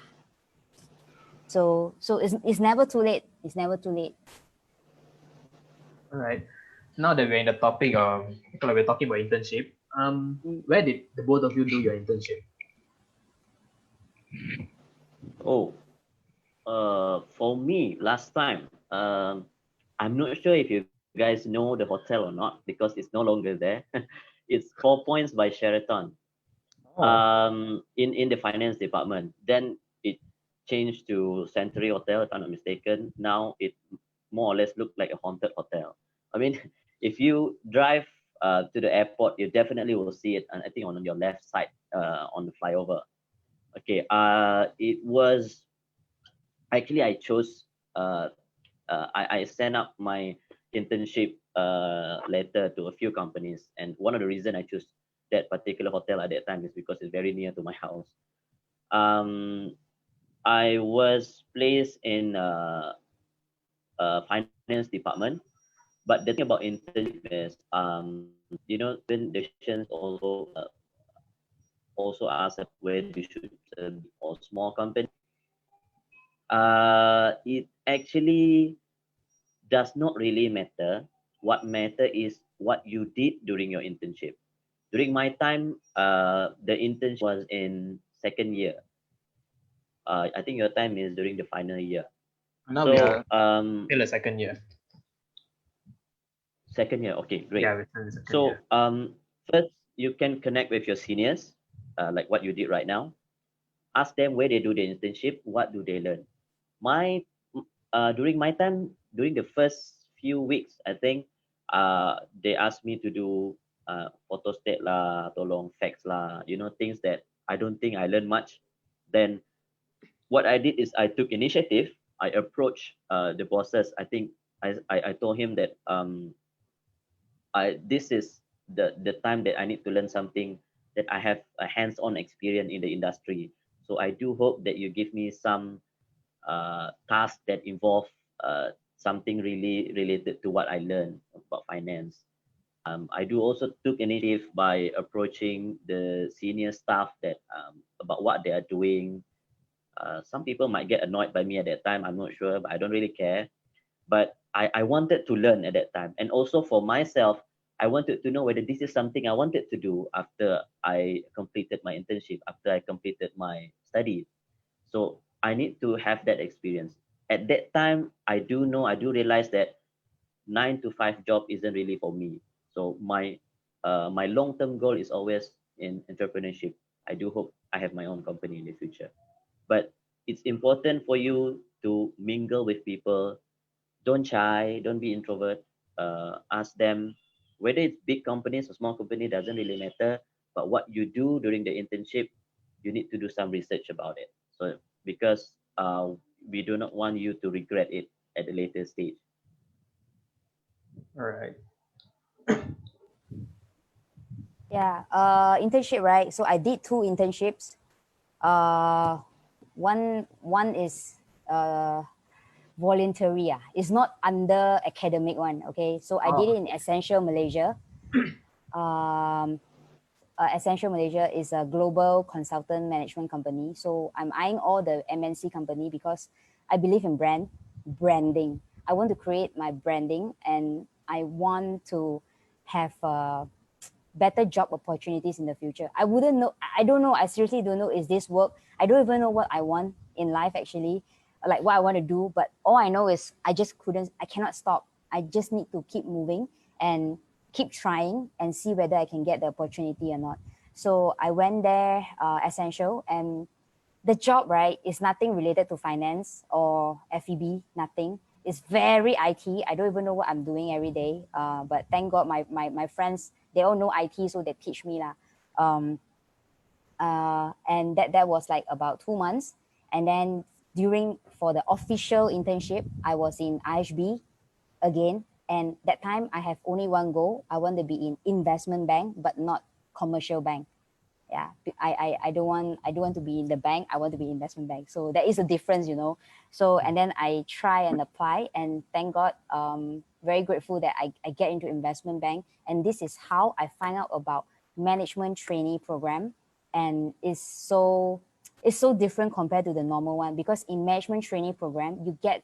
So it's never too late. It's never too late. All right. Now that we're in the topic of, we're talking about internship, where did the both of you do your internship? Oh, for me, last time, I'm not sure if you guys know the hotel or not because it's no longer there. It's 4 Points by Sheraton. In the finance department. Then it changed to Century Hotel, if I'm not mistaken. Now it more or less looked like a haunted hotel. I mean, if you drive to the airport, you definitely will see it. And I think on your left side, on the flyover. Okay. It was actually I chose. I sent up my internship letter to a few companies, and one of the reasons I chose that particular hotel at that time is because it's very near to my house. I was placed in finance department, but the thing about internship is, decisions also ask whether you should be a small company. It actually does not really matter. What matter is what you did during your internship. During my time, the internship was in second year. I think your time is during the final year. Now we are So still a second year. second year, okay, great. Yeah, we're still in second So year. first you can connect with your seniors, like what you did right now. Ask them where they do the internship, what do they learn. My during my time, during the first few weeks, I think they asked me to do photostat lah, tolong fax lah, you know, things that I don't think I learned much. Then what I did is I took initiative. I approached the bosses. I think I told him that this is the time that I need to learn something, that I have a hands-on experience in the industry. So I do hope that you give me some tasks that involve something really related to what I learned about finance. I do also took initiative by approaching the senior staff that about what they are doing. Some people might get annoyed by me at that time. I'm not sure, but I don't really care. But I wanted to learn at that time. And also for myself, I wanted to know whether this is something I wanted to do after I completed my internship, after I completed my studies. So I need to have that experience. At that time, I do realize that 9 to 5 job isn't really for me. So my long-term goal is always in entrepreneurship. I do hope I have my own company in the future. But it's important for you to mingle with people. Don't shy, don't be introvert. Ask them whether it's big companies or small company, doesn't really matter. But what you do during the internship, you need to do some research about it. So because we do not want you to regret it at a later stage. All right. Yeah, internship, right? So I did 2 internships. One is voluntary. It's not under academic one. Okay, so I did it in Essential Malaysia. Essential Malaysia is a global consultant management company. So I'm eyeing all the MNC company because I believe in branding. I want to create my branding, and I want to have better job opportunities in the future. I wouldn't know. I don't know. I seriously don't know. Is this work? I don't even know what I want in life actually, like what I want to do. But all I know is I cannot stop. I just need to keep moving and keep trying and see whether I can get the opportunity or not. So I went there, Essential, and the job, right, is nothing related to finance or FEB, nothing. It's very IT. I don't even know what I'm doing every day. But thank God my friends, they all know IT, so they teach me lah. And that was like about 2 months. And then for the official internship, I was in IHB again. And that time I have only one goal. I want to be in investment bank, but not commercial bank. Yeah, I don't want to be in the bank. I want to be investment bank. So there is a difference, you know. So and then I try and apply, and thank God, very grateful that I get into investment bank. And this is how I find out about management trainee program, and it's so different compared to the normal one, because in management trainee program you get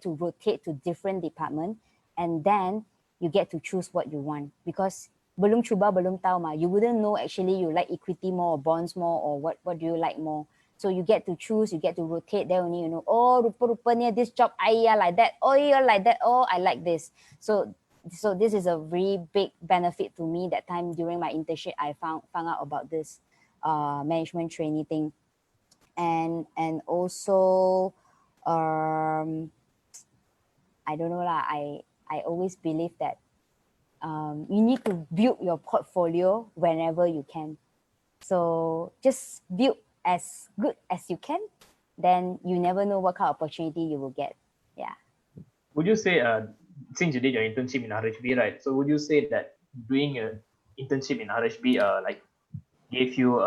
to rotate to different department, and then you get to choose what you want, because belum cuba belum tahu mah. You wouldn't know actually you like equity more or bonds more, or what do you like more. So you get to choose, you get to rotate. There only you know, oh, rupa-rupanya this job I like that. Oh, you like that. Oh, I like this. So this is a very big benefit to me that time during my internship. I found out about this management trainee thing. And also I don't know lah, I always believe that you need to build your portfolio whenever you can. So just build as good as you can, then you never know what kind of opportunity you will get. Yeah. Would you say, since you did your internship in RHB, right? So would you say that doing an internship in RHB like gave you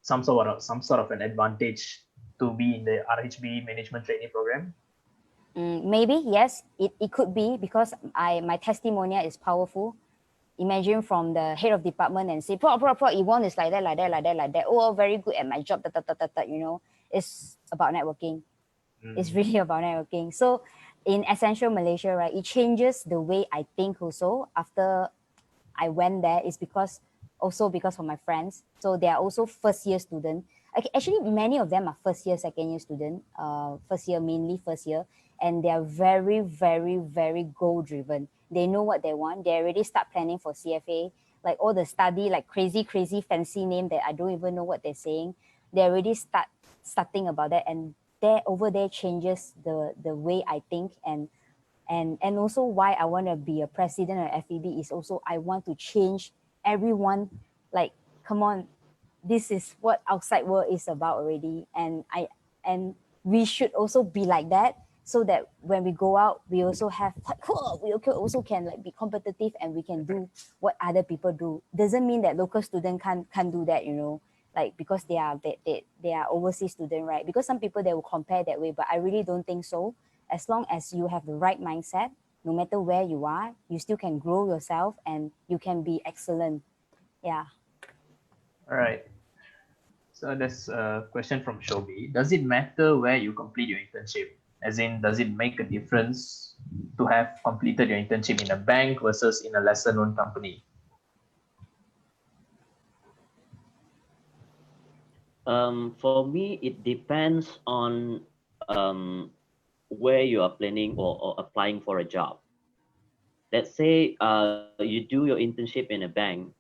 some sort of an advantage to be in the RHB management training program? Maybe yes, it could be, because my testimonial is powerful. Imagine from the head of department and say, Yvonne is like that. Oh, very good at my job. You know, it's about networking. It's really about networking. So in Essential Malaysia, right, it changes the way I think also after I went there is because of my friends. So they are also first year student. Actually, many of them are first year, second year student. First year, mainly first year, and they are very, very, very goal driven. They know what they want. They already start planning for CFA. Like all the study, like crazy, crazy fancy name that I don't even know what they're saying. They already starting about that, and there over there changes the way I think and also why I want to be a president of FEB is also I want to change everyone. Like, come on, this is what outside world is about already, and we should also be like that so that when we go out, we also have like, oh, we also can like be competitive and we can do what other people do. Doesn't mean that local student can't do that, you know, like because they are overseas student, right? Because some people they will compare that way, but I really don't think so. As long as you have the right mindset, no matter where you are, you still can grow yourself and you can be excellent. Yeah. All right. So there's a question from Shobi. Does it matter where you complete your internship? As in, does it make a difference to have completed your internship in a bank versus in a lesser known company? For me, it depends on where you are planning or applying for a job. Let's say you do your internship in a bank.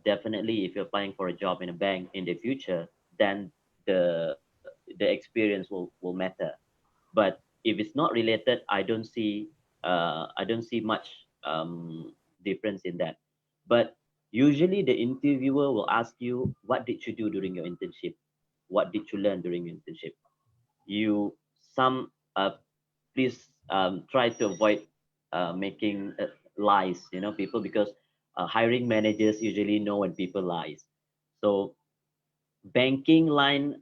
Definitely, if you're applying for a job in a bank in the future, then the the experience will matter. But if it's not related, I don't see much difference in that. But usually, the interviewer will ask you, "What did you do during your internship? What did you learn during your internship?" You some please try to avoid making lies, you know, people, because hiring managers usually know when people lies. So banking line,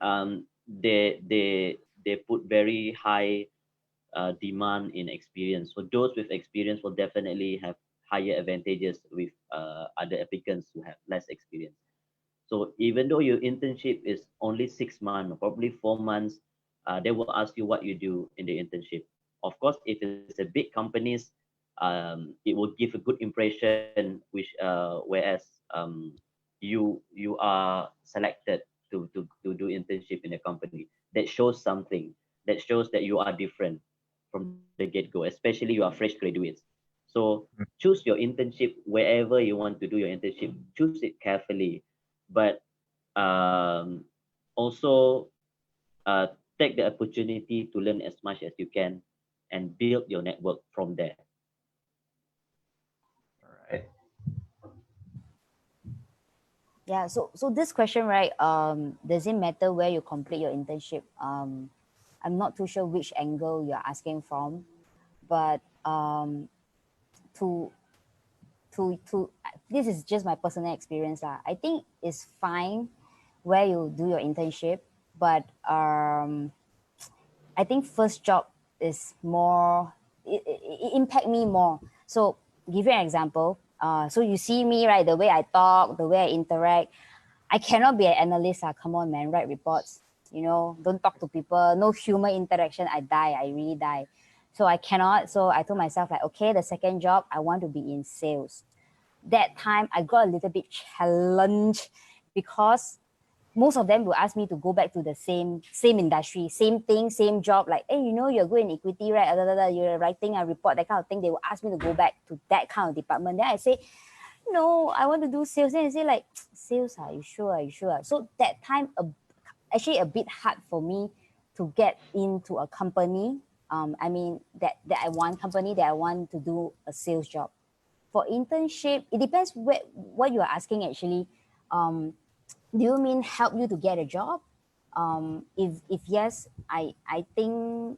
they put very high demand in experience. So those with experience will definitely have higher advantages with other applicants who have less experience. So even though your internship is only 6 months, or probably 4 months, they will ask you what you do in the internship. Of course, if it's a big companies, it will give a good impression, which whereas you are selected to do internship in a company. That shows something. That shows that you are different from the get-go, especially you are fresh graduates. So choose your internship wherever you want to do your internship. Choose it carefully, but also uh, take the opportunity to learn as much as you can and build your network from there. All right. Yeah, so this question, right? Does it matter where you complete your internship? I'm not too sure which angle you're asking from, but to this is just my personal experience lah. I think it's fine where you do your internship, but I think first job is more it impact me more. So give you an example. So you see me, right? The way I talk, the way I interact, I cannot be an analyst. Come on, man, write reports. You know, don't talk to people. No human interaction. I die. I really die. So I cannot. So I told myself like, okay, the second job, I want to be in sales. That time I got a little bit challenged because most of them will ask me to go back to the same industry, same thing, same job. Like, hey, you know, you're good in equity, right? You're writing a report, that kind of thing. They will ask me to go back to that kind of department. Then I say, no, I want to do sales. Then they say like, sales, are you sure? Are you sure? So that time, actually a bit hard for me to get into a company. I mean that I want company that I want to do a sales job. For internship, it depends what you are asking actually. Do you mean help you to get a job? If yes, I think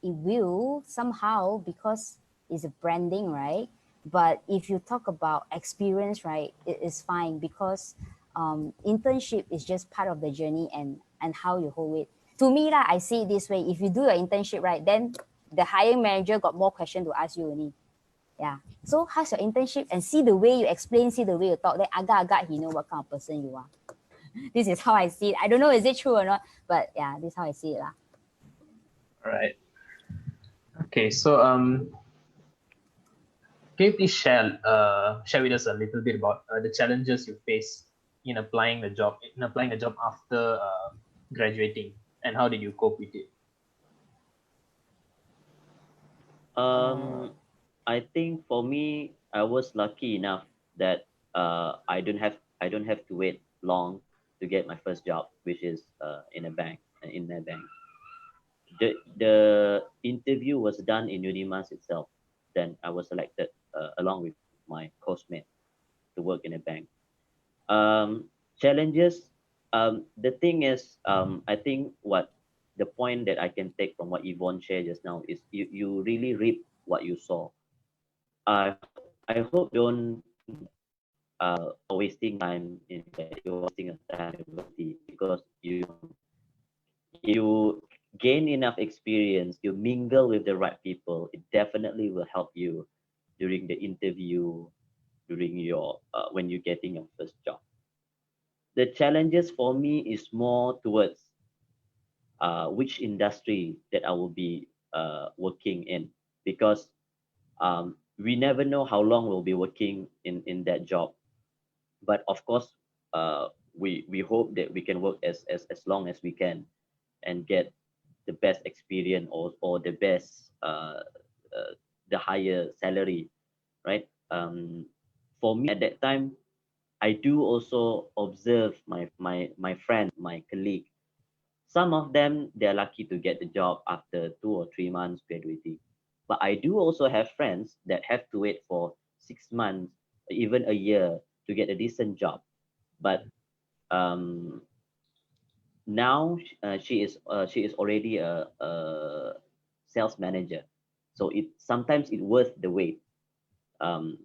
it will somehow because it's a branding, right? But if you talk about experience, right, it is fine because internship is just part of the journey and how you hold it. To me, lah, I see it this way. If you do your internship, right, then the hiring manager got more question to ask you only. Yeah. So how's your internship? And see the way you explain, see the way you talk, then agak-agak he know what kind of person you are. This is how I see it. I don't know is it true or not, but yeah, this is how I see it lah. All right. Okay, so can you please share with us a little bit about the challenges you face in applying the job after graduating, and how did you cope with it? I think for me, I was lucky enough that I don't have to wait long to get my first job, which is in a bank, in a bank. The interview was done in UNIMAS itself. Then I was selected along with my coursemate to work in a bank. Challenges. The thing is, I think what the point that I can take from what Yvonne shared just now is you really reap what you sow. I hope don't wasting time in that you're wasting your time because you gain enough experience, you mingle with the right people, it definitely will help you during the interview, during your when you're getting your first job. The challenges for me is more towards which industry that I will be working in, because we never know how long we'll be working in that job. But of course, we hope that we can work as long as we can and get the best experience or the best the higher salary, right? For me at that time, I do also observe my friends, my colleague. Some of them, they're lucky to get the job after 2 or 3 months graduating. But I do also have friends that have to wait for 6 months, even a year to get a decent job. But now she is already a sales manager, so it sometimes it worth the wait.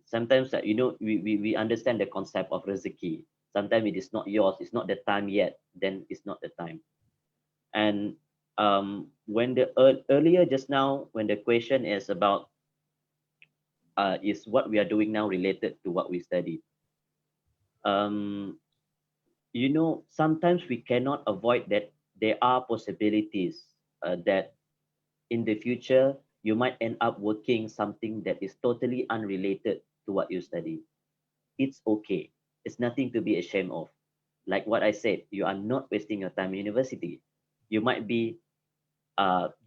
Sometimes that we understand the concept of rezeki. Sometimes it is not yours, it's not the time yet, then it's not the time. And when the earlier just now when the question is about is what we are doing now related to what we studied, sometimes we cannot avoid that there are possibilities that in the future you might end up working something that is totally unrelated to what you study. It's okay, it's nothing to be ashamed of. Like what I said, you are not wasting your time in university. You might be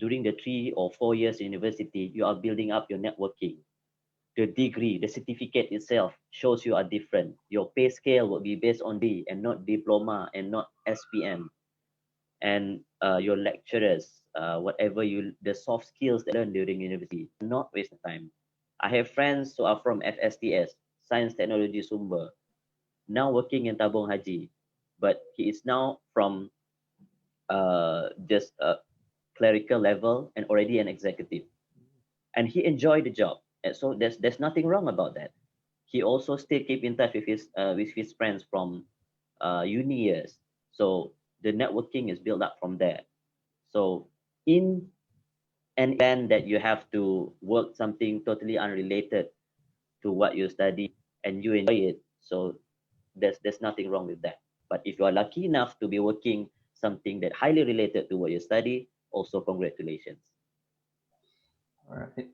during the 3 or 4 years university, you are building up your networking. The degree, the certificate itself shows you are different. Your pay scale will be based on D and not diploma and not SPM. And your lecturers, whatever the soft skills that you learn during university, not waste time. I have friends who are from FSTS, Science Technology Sumber, now working in Tabung Haji, but he is now from just a clerical level and already an executive, and he enjoyed the job. And so there's nothing wrong about that. He also still keep in touch with his friends from uni years. So the networking is built up from there. So in an event that you have to work something totally unrelated to what you study and you enjoy it, so there's nothing wrong with that. But if you are lucky enough to be working something that highly related to what you study, also congratulations. All right.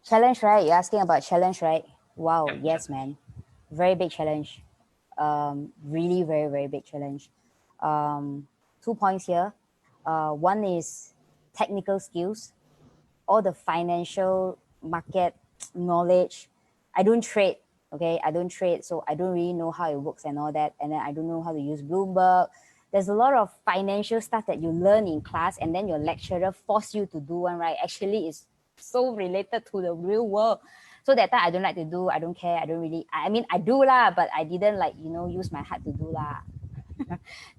Challenge, right? You're asking about challenge, right? Wow, Yep. yes, man. Very big challenge. Really very, very big challenge. 2 points here. One is technical skills, all the financial market knowledge. I don't trade, okay? I don't trade, so I don't really know how it works and all that. And then I don't know how to use Bloomberg. There's a lot of financial stuff that you learn in class and then your lecturer force you to do one, right? Actually, it's so related to the real world. So that time I don't like to do, I don't care, I don't really, I mean, I do lah, but I didn't use my heart to do lah.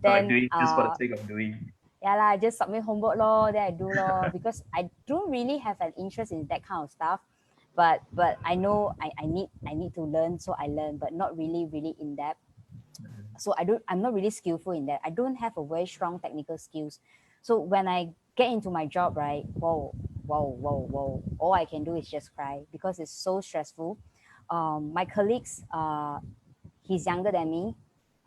Then doing just for the sake of doing. Yeah lah, just submit homework lor, then I do lor, because I don't really have an interest in that kind of stuff. But I know I need to learn, so I learn, but not really in depth. So I'm not really skillful in that. I don't have a very strong technical skills. So when I get into my job, right, whoa, all I can do is just cry because it's so stressful. My colleagues, he's younger than me,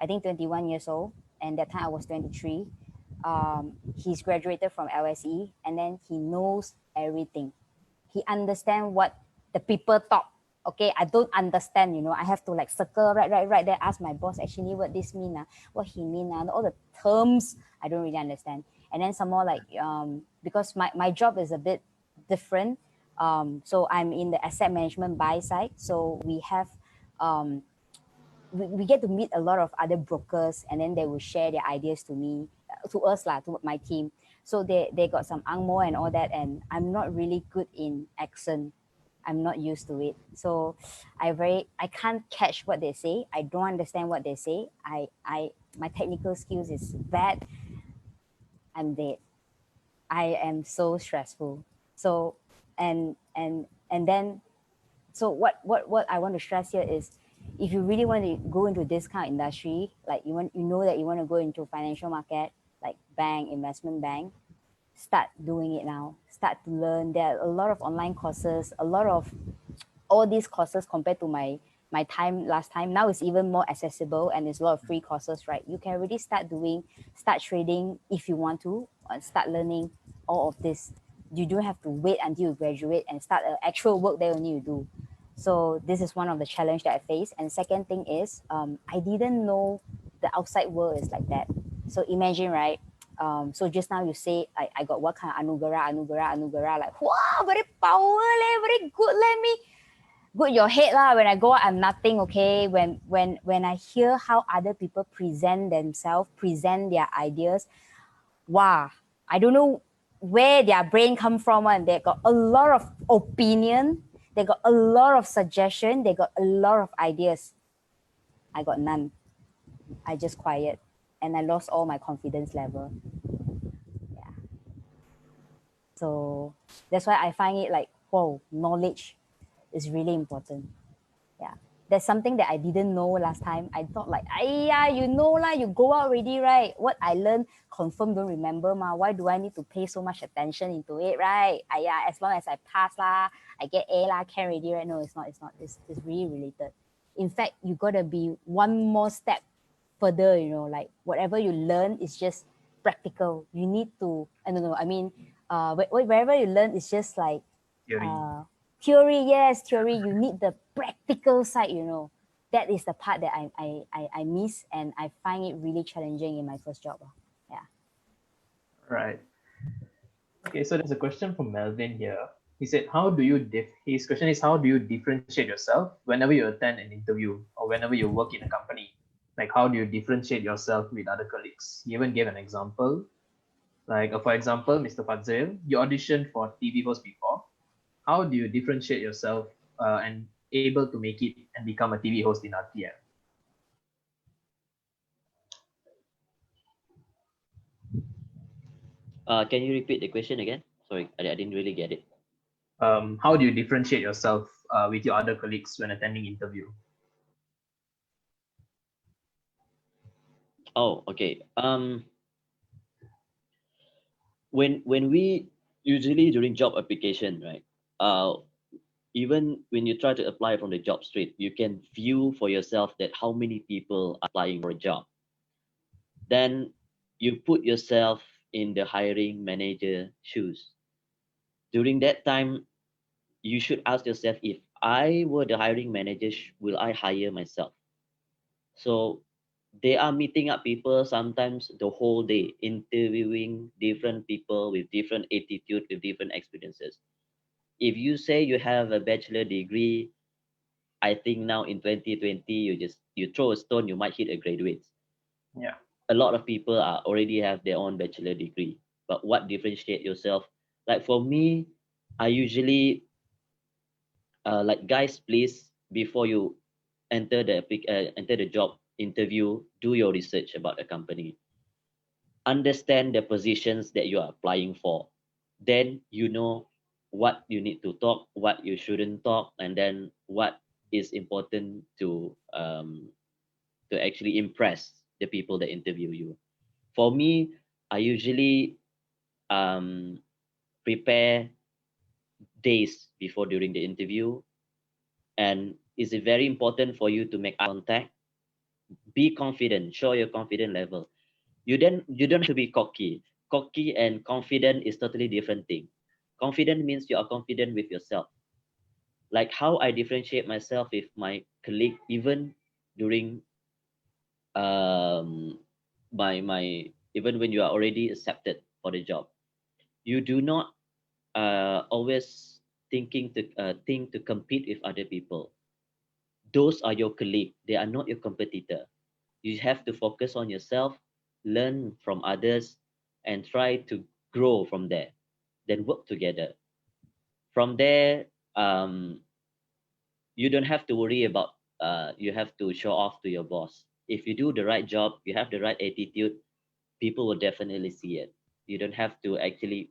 I think 21 years old, and that time I was 23. he's graduated from LSE, and then he knows everything. He understands what the people talk. Okay, I don't understand, you know, I have to like circle, right, then ask my boss actually what this mean, what he mean, all the terms I don't really understand. And then some more like, because my job is a bit different. So I'm in the asset management buy side. So we have, we get to meet a lot of other brokers, and then they will share their ideas to me, to us lah, to my team. So they got some angmo and all that, and I'm not really good in accent. I'm not used to it. So I can't catch what they say. I don't understand what they say. My technical skills is bad. I'm dead. I am so stressful. So and then so what I want to stress here is, if you really want to go into this kind of industry, like you know that you want to go into financial market, like bank, investment bank, start doing it now. Start to learn. There are a lot of online courses, a lot of all these courses compared to my time last time. Now it's even more accessible, and there's a lot of free courses, right? You can really start trading if you want to, or start learning all of this. You don't have to wait until you graduate and start actual work that only you do. So this is one of the challenge that I face. And second thing is, I didn't know the outside world is like that. So imagine, right? So just now you say I got what kind of anugerah, like wow, very power, very good. Let me good your head lah. When I go out, I'm nothing. Okay. When I hear how other people present themselves, present their ideas, wow, I don't know where their brain come from, and they got a lot of opinion, they got a lot of suggestion, they got a lot of ideas. I got none. I just quiet, and I lost all my confidence level. Yeah. So that's why I find it like, whoa, knowledge is really important. Yeah. That's something that I didn't know last time. I thought like, you know lah, you go out already, right? What I learned, confirm don't remember ma. Why do I need to pay so much attention into it, right? As long as I pass lah, I get A lah, can already, right? No, it's not. It's really related. In fact, you gotta be one more step further, you know, like whatever you learn is just practical. You need to, I don't know, I mean, wherever you learn is just like, theory, yes, theory. You need the practical side, you know. That is the part that I miss, and I find it really challenging in my first job. Yeah. Right. Okay, so there's a question from Melvin here. He said, his question is, how do you differentiate yourself whenever you attend an interview or whenever you work in a company? Like, how do you differentiate yourself with other colleagues? He even gave an example. Like, for example, Mr. Fadzril, you auditioned for TV host before. How do you differentiate yourself and able to make it and become a TV host in RTM? Can you repeat the question again? Sorry, I didn't really get it. How do you differentiate yourself with your other colleagues when attending interview? Oh, okay. When we usually during job application, right? Even when you try to apply from the job street, you can view for yourself that how many people are applying for a job. Then you put yourself in the hiring manager shoes. During that time, you should ask yourself, if I were the hiring manager, will I hire myself? So they are meeting up people sometimes the whole day, interviewing different people with different attitude, with different experiences. If you say you have a bachelor degree, I think now in 2020, you throw a stone, you might hit a graduate. Yeah. A lot of people already have their own bachelor degree, but what differentiate yourself? Like for me, I usually like, guys, please, before you enter the job interview, do your research about the company, understand the positions that you are applying for, then you know what you need to talk, what you shouldn't talk, and then what is important to actually impress the people that interview you. For me, I usually prepare days before during the interview, and it's very important for you to make eye contact. Be confident, show your confident level. You don't have to be cocky. Cocky and confident is totally different thing. Confident means you are confident with yourself. Like how I differentiate myself with my colleague, even during um my even when you are already accepted for the job, you do not always think to compete with other people. Those are your colleague, they are not your competitor. You have to focus on yourself, learn from others, and try to grow from there, then work together from there. You don't have to worry about you have to show off to your boss. If you do the right job, you have the right attitude, people will definitely see it. You don't have to actually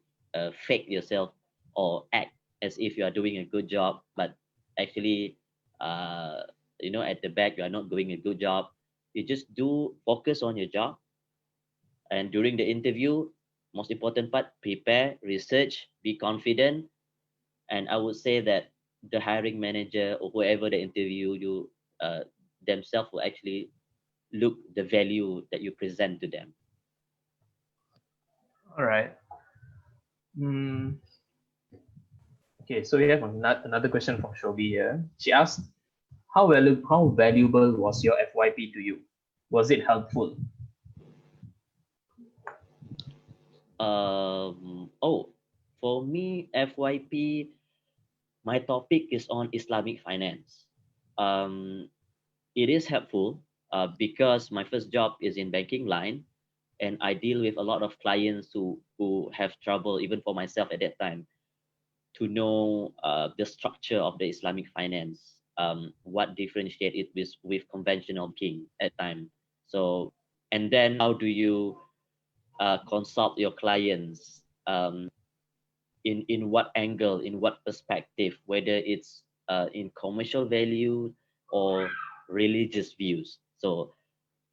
fake yourself or act as if you are doing a good job, but actually, uh, at the back, you are not doing a good job. You just do focus on your job. And during the interview, most important part, prepare, research, be confident. And I would say that the hiring manager or whoever they interview you, themselves will actually look the value that you present to them. All right. Okay, so we have another question from Shobi here. She asked, how valuable was your FYP to you? Was it helpful? For me, FYP, my topic is on Islamic finance. It is helpful because my first job is in banking line, and I deal with a lot of clients who have trouble, even for myself at that time, to know the structure of the Islamic finance, what differentiate it with conventional banking at time. So, and then how do you consult your clients, in what angle, in what perspective, whether it's in commercial value or religious views. So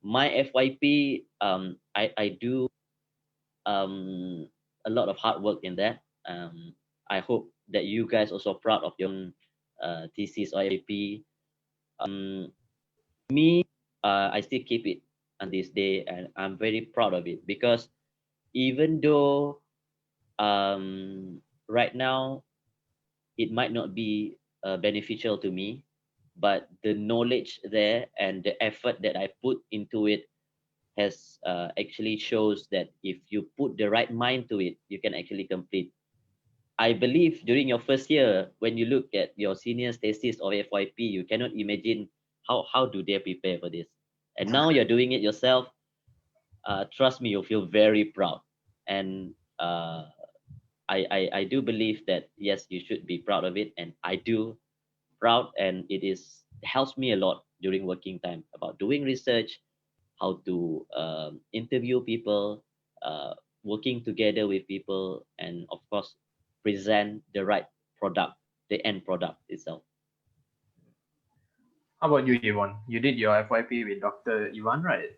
my FYP, I do a lot of hard work in that. I hope that you guys also proud of your own thesis or FYP. Me, I still keep it on this day, and I'm very proud of it because even though right now it might not be beneficial to me, but the knowledge there and the effort that I put into it has actually shows that if you put the right mind to it, you can actually complete. I believe during your first year, when you look at your seniors' thesis or FYP, you cannot imagine how do they prepare for this. And now you're doing it yourself. Trust me, you'll feel very proud. And I do believe that yes, you should be proud of it, and I do proud, and it helps me a lot during working time about doing research, how to interview people, working together with people, and of course present the right product, the end product itself. How about you, Yvonne? You did your FYP with Dr. Yvonne, right?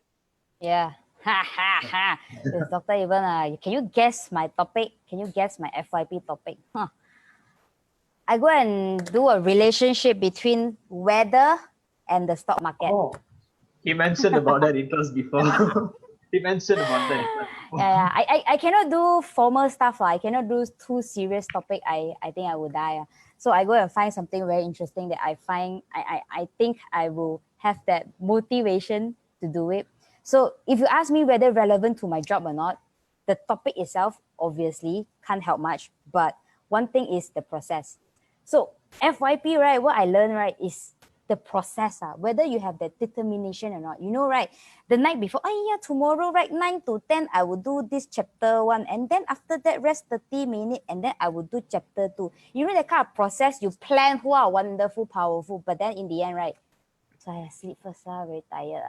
Yeah. Ha ha ha. It's Dr. Yvonne. Can you guess my topic? Can you guess my FYP topic? I go and do a relationship between weather and the stock market. Oh, he mentioned about that in class before. He mentioned about that in class before. Yeah. I cannot do formal stuff. I cannot do too serious topic. I think I will die. So I go and find something very interesting that I find I think I will have that motivation to do it. So if you ask me whether relevant to my job or not, the topic itself obviously can't help much. But one thing is the process. So FYP, right, what I learned, right, is the process, whether you have that determination or not. You know, right, the night before, tomorrow, right, 9 to 10, I will do this chapter 1. And then after that, rest 30 minutes, and then I will do chapter 2. You know, that kind of process, you plan, wonderful, powerful. But then in the end, right, so I sleep first, very tired.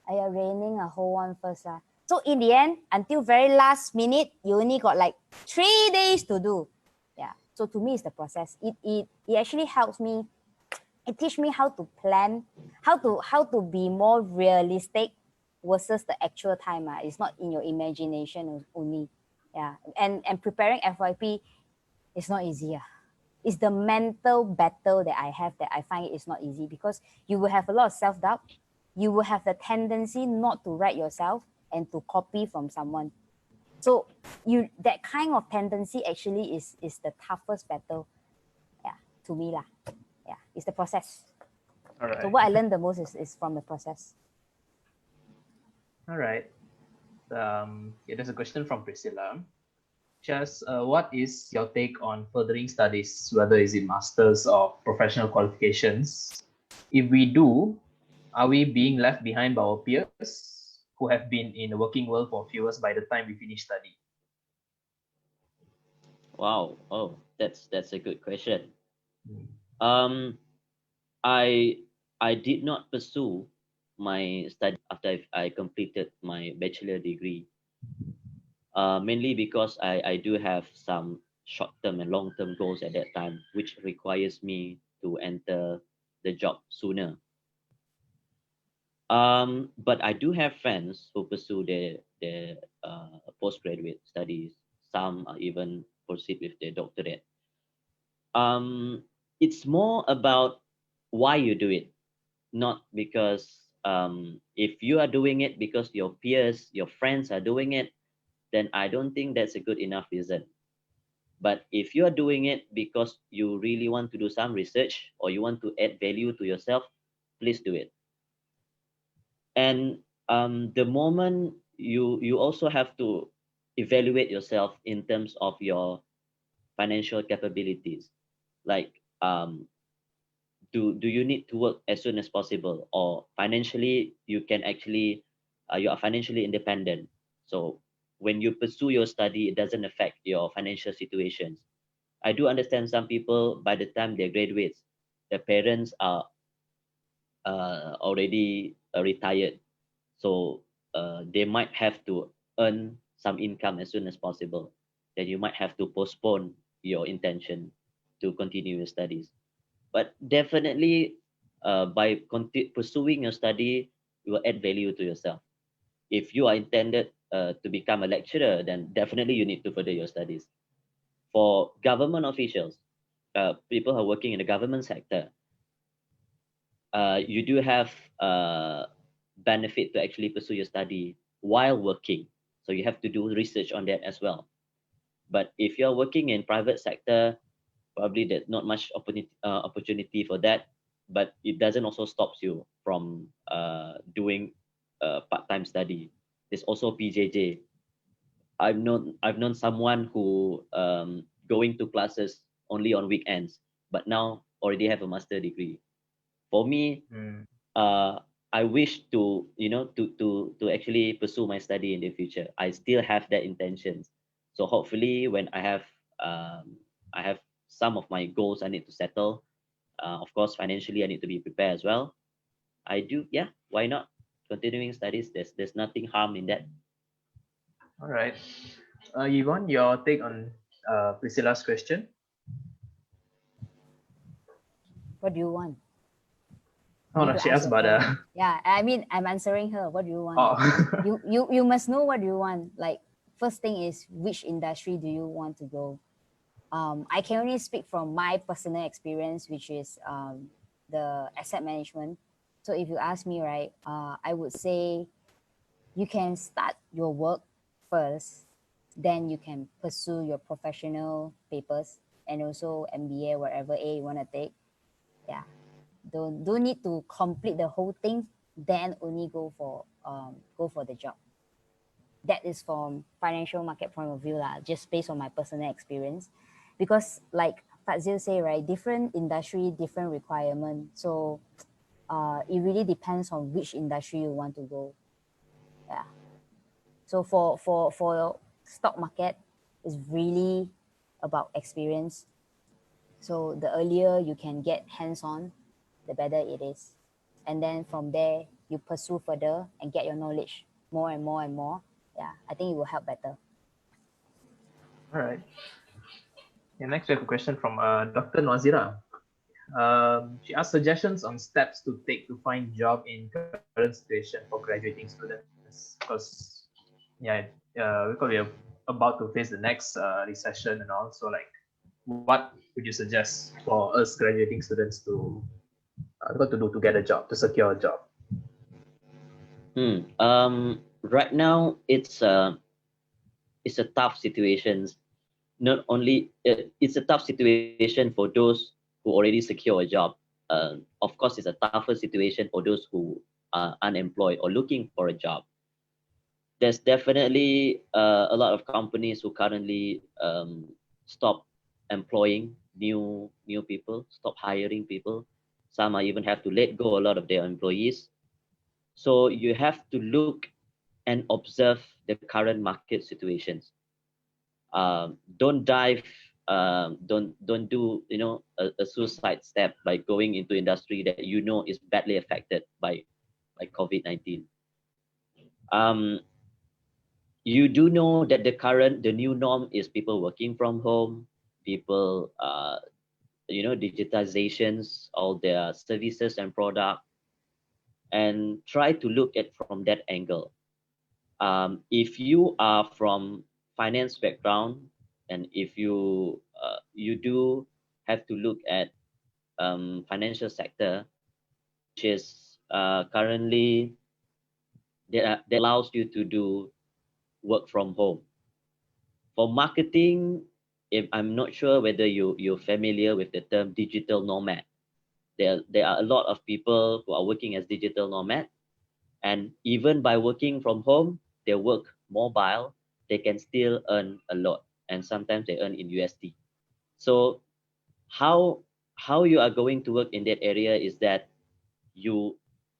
Raining a whole one first. So in the end, until very last minute, you only got like 3 days to do. Yeah. So to me, it's the process. It actually helps me. It teach me how to plan, how to be more realistic versus the actual time. It's not in your imagination only. Yeah. And preparing FYP is not easy. It's the mental battle that I have that I find it's not easy because you will have a lot of self-doubt. You will have the tendency not to write yourself. and to copy from someone. So that kind of tendency actually is the toughest battle, yeah, to me lah. Yeah, it's the process. All right. So what I learned the most is from the process. All right. There's a question from Priscilla. Just what is your take on furthering studies, whether is it masters or professional qualifications? If we do, are we being left behind by our peers who have been in the working world for a few years by the time we finish study? Wow. Oh, that's a good question. Hmm. I did not pursue my study after I completed my bachelor degree. Mainly because I do have some short-term and long-term goals at that time, which requires me to enter the job sooner. But I do have friends who pursue their postgraduate studies. Some are even proceed with their doctorate. It's more about why you do it, not because if you are doing it because your peers, your friends are doing it, then I don't think that's a good enough reason. But if you are doing it because you really want to do some research or you want to add value to yourself, please do it. And the moment you also have to evaluate yourself in terms of your financial capabilities, like do you need to work as soon as possible, or financially you can actually you are financially independent. So when you pursue your study, it doesn't affect your financial situations. I do understand some people, by the time they graduate, their parents are already retired, so they might have to earn some income as soon as possible. Then you might have to postpone your intention to continue your studies. But definitely, by pursuing your study, you will add value to yourself. If you are intended to become a lecturer, then definitely you need to further your studies. For government officials, people who are working in the government sector, you do have benefit to actually pursue your study while working. So you have to do research on that as well. But if you're working in private sector, probably there's not much opportunity for that. But it doesn't also stops you from doing part-time study. There's also PJJ. I've known someone who going to classes only on weekends, but now already have a master degree. For me, uh, I wish to to actually pursue my study in the future. I still have that intentions. So hopefully, when I have some of my goals I need to settle. Of course, financially I need to be prepared as well. I do, yeah. Why not? Continuing studies. There's nothing harm in that. All right. Yvonne, your take on Priscilla's question? What do you want? Oh, no, she asked about yeah, I mean, I'm answering her. What do you want? Oh. You must know what you want. Like, first thing is, which industry do you want to go? I can only speak from my personal experience, which is the asset management. So if you ask me, right, I would say you can start your work first, then you can pursue your professional papers and also MBA, whatever A you want to take. Yeah, don't need to complete the whole thing, then only go for the job. That is from financial market point of view lah, just based on my personal experience. Because like Fadzril say, right, different industry, different requirement. So it really depends on which industry you want to go. Yeah. So for stock market, is really about experience. So the earlier you can get hands-on, the better it is. And then from there, you pursue further and get your knowledge more and more and more. Yeah, I think it will help better. All right. Yeah, next we have a question from Dr. Nazira. She asked suggestions on steps to take to find job in current situation for graduating students. Because because we are about to face the next recession and all. So like, what would you suggest for us graduating students to what to do to get a job, to secure a job? right now it's a tough situation. Not only it's a tough situation for those who already secure a job. Of course, it's a tougher situation for those who are unemployed or looking for a job. There's definitely a lot of companies who currently stop employing new people, stop hiring people. Some are even have to let go a lot of their employees. So you have to look and observe the current market situations. Don't dive, don't do a suicide step by going into industry that you know is badly affected by COVID-19. Um, you do know that the new norm is people working from home, people digitizations all their services and product, and try to look at from that angle. If you are from finance background, and if you do have to look at financial sector, which is currently that allows you to do work from home. For marketing, if I'm not sure whether you're familiar with the term digital nomad. There are a lot of people who are working as digital nomad, and even by working from home, they work mobile, they can still earn a lot, and sometimes they earn in USD. So how you are going to work in that area is that you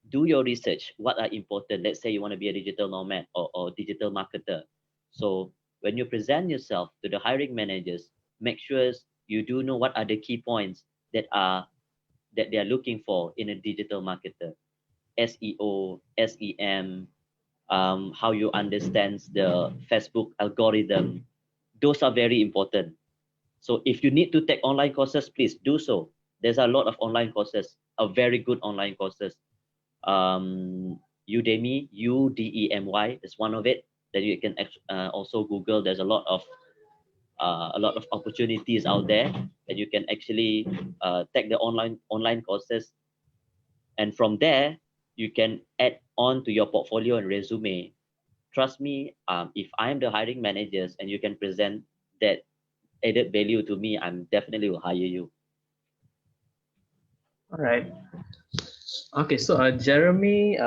do your research. What are important? Let's say you want to be a digital nomad or digital marketer. So when you present yourself to the hiring managers, make sure you do know what are the key points that they are looking for in a digital marketer. SEO, SEM, how you understand the Facebook algorithm. Those are very important. So if you need to take online courses, please do so. There's a lot of online courses, a very good online courses. Udemy, Udemy is one of it that you can also Google. There's a lot of opportunities out there that you can actually take the online courses, and from there you can add on to your portfolio and resume. Trust me, if I'm the hiring managers and you can present that added value to me, I'm definitely will hire you. All right. Okay, so Jeremy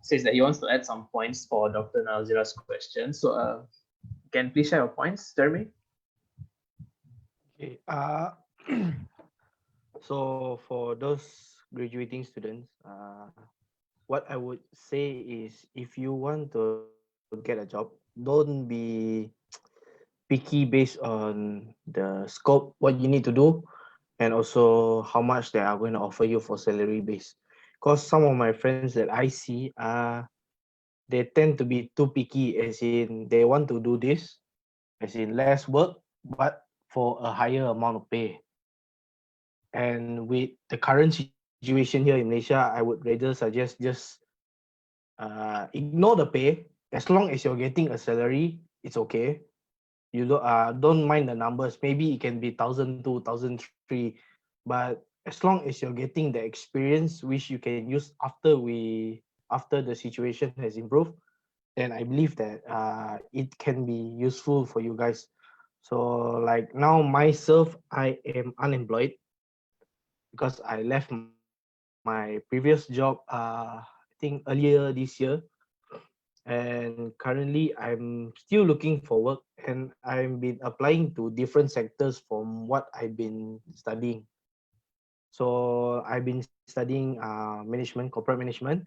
says that he wants to add some points for Dr. Nalzira's question. So can please share your points, Jeremy? Okay. So for those graduating students, what I would say is, if you want to get a job, don't be picky based on the scope, what you need to do, and also how much they are going to offer you for salary base. Because some of my friends that I see, they tend to be too picky, as in they want to do this, as in less work, but for a higher amount of pay. And with the current situation here in Malaysia, I would rather suggest just ignore the pay. As long as you're getting a salary, it's okay. You don't mind the numbers. Maybe it can be 1,002, 1,003, but as long as you're getting the experience which you can use after the situation has improved, then I believe that it can be useful for you guys. So like now myself, I am unemployed because I left my previous job I think earlier this year, and currently I'm still looking for work, and I've been applying to different sectors from what I've been studying. So I've been studying management, corporate management.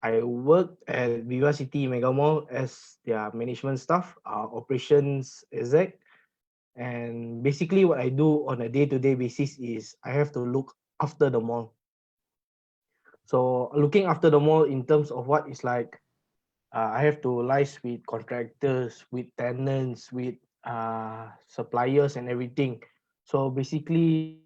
I worked at Viva City Mega Mall as their management staff, operations exec. And basically what I do on a day-to-day basis is I have to look after the mall. So looking after the mall in terms of what is like, I have to liaise with contractors, with tenants, with suppliers and everything. So basically,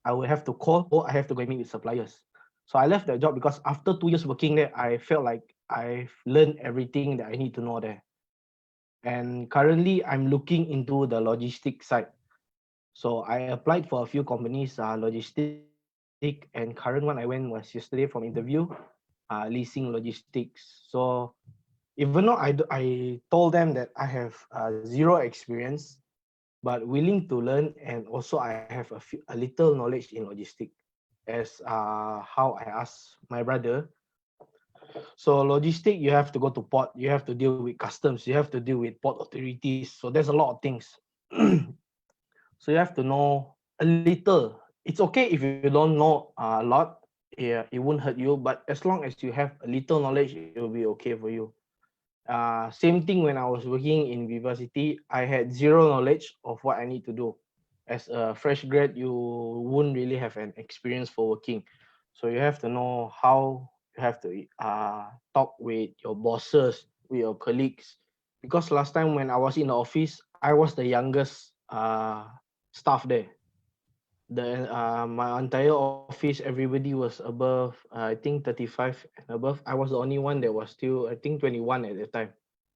I will have to call or I have to go and meet with suppliers. So I left that job because after 2 years working there, I felt like I've learned everything that I need to know there. And currently, I'm looking into the logistics side. So I applied for a few companies, logistic, and current one I went was yesterday from interview. leasing logistics. So even though I told them that I have zero experience, but willing to learn, and also I have a little knowledge in logistics, as how I asked my brother. So logistic, you have to go to port, you have to deal with customs, you have to deal with port authorities. So there's a lot of things. So you have to know a little. It's okay if you don't know a lot. Yeah, it won't hurt you. But as long as you have a little knowledge, it will be okay for you. Same thing when I was working in university, I had zero knowledge of what I need to do. As a fresh grad, you won't really have an experience for working. So you have to know how you have to talk with your bosses, with your colleagues. Because last time when I was in the office, I was the youngest staff there. My entire office, everybody was above I think 35 and above. I was the only one that was still I think 21 at the time.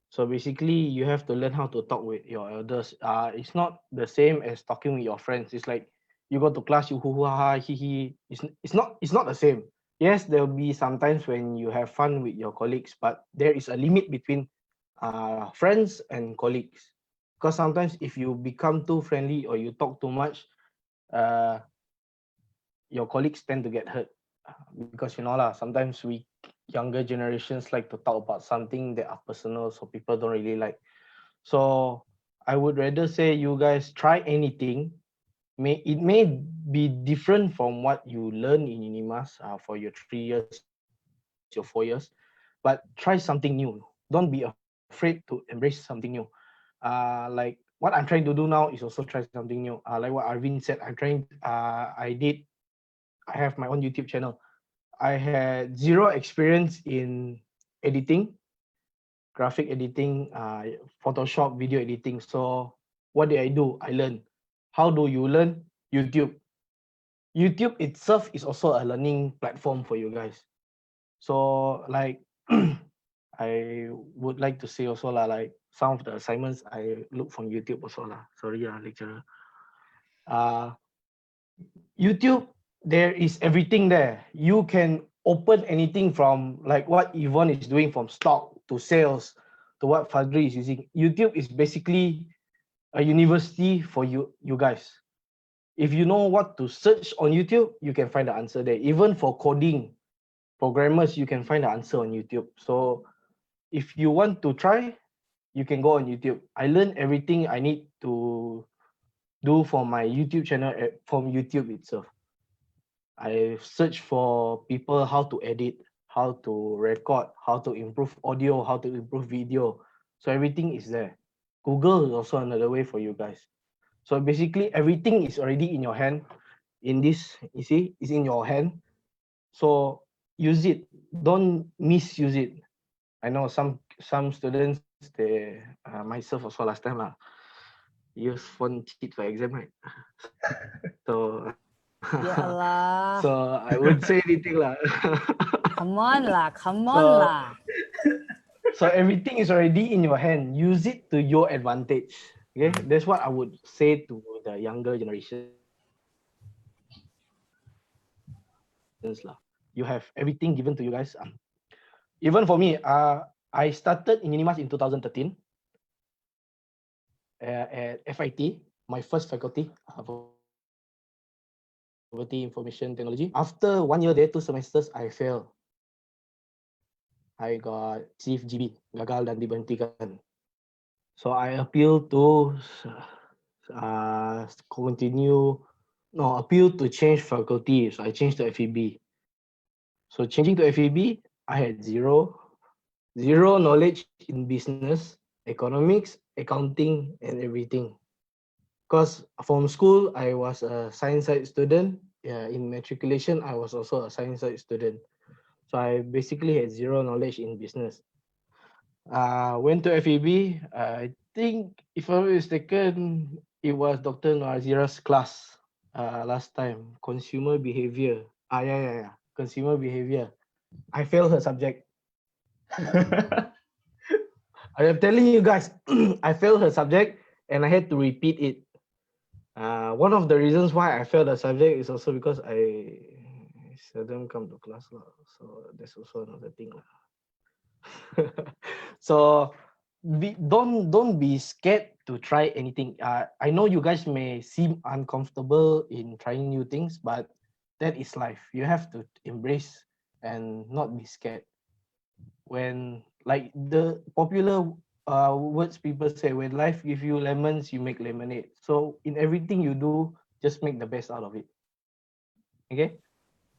So basically you have to learn how to talk with your elders. It's not the same as talking with your friends. It's like you go to class, you hoo hoo ha ha, he he. It's not the same. Yes, there will be sometimes when you have fun with your colleagues, but there is a limit between friends and colleagues. Because sometimes if you become too friendly or you talk too much, uh, your colleagues tend to get hurt. Because you know lah, sometimes we younger generations like to talk about something that are personal, so people don't really like. So I would rather say you guys try anything. It may be different from what you learn in UNIMAS for your 3 years, your 4 years, but try something new. Don't be afraid to embrace something new. Like what I'm trying to do now is also try something new. Like what Arvin said, I have my own YouTube channel. I had zero experience in editing, graphic editing, Photoshop, video editing. So what did I do? I learned. How do you learn? YouTube. YouTube itself is also a learning platform for you guys. So like I would like to say also lah, like some of the assignments I look from YouTube also lah. Sorry lecturer. Uh, YouTube, there is everything there. You can open anything from like what Yvonne is doing, from stock to sales to what Fadzril is using. YouTube is basically a university for you guys. If you know what to search on YouTube, you can find the answer there. Even for coding, programmers, you can find the answer on YouTube. So if you want to try, you can go on YouTube. I learned everything I need to do for my YouTube channel from YouTube itself. I search for people how to edit, how to record, how to improve audio, how to improve video. So everything is there. Google is also another way for you guys. So basically everything is already in your hand. In this, you see, is in your hand. So use it. Don't misuse it. I know some students, they myself also last time use phone cheat for exam, right? So Ya Allah. so I wouldn't say anything lah. Come on lah, come on So- lah. So everything is already in your hand. Use it to your advantage. Okay, that's what I would say to the younger generations lah. You have everything given to you guys. Even for me, I started in UNIMAS in 2013 at FIT, my first faculty, Faculty Information Technology. After 1 year there, 2 semesters, I failed. I got CFGB, gagal dan diberhentikan. So I appealed to appeal to change faculty. So I changed to FEB. So changing to FEB, I had zero knowledge in business, economics, accounting, and everything. Because from school, I was a science side student. Yeah, in matriculation, I was also a science side student. So I basically had zero knowledge in business. Went to FEB. I think, if I'm not mistaken, it was Dr. Nazira's class last time. Consumer behavior. Yeah. Consumer behavior. I failed her subject. I am telling you guys, I failed her subject and I had to repeat it. One of the reasons why I failed the subject is also because I seldom come to class lah. So that's also another thing lah. So don't be scared to try anything. I know you guys may seem uncomfortable in trying new things, but that is life. You have to embrace and not be scared. When like the popular words people say, when life gives you lemons, you make lemonade. So in everything you do, just make the best out of it. Okay?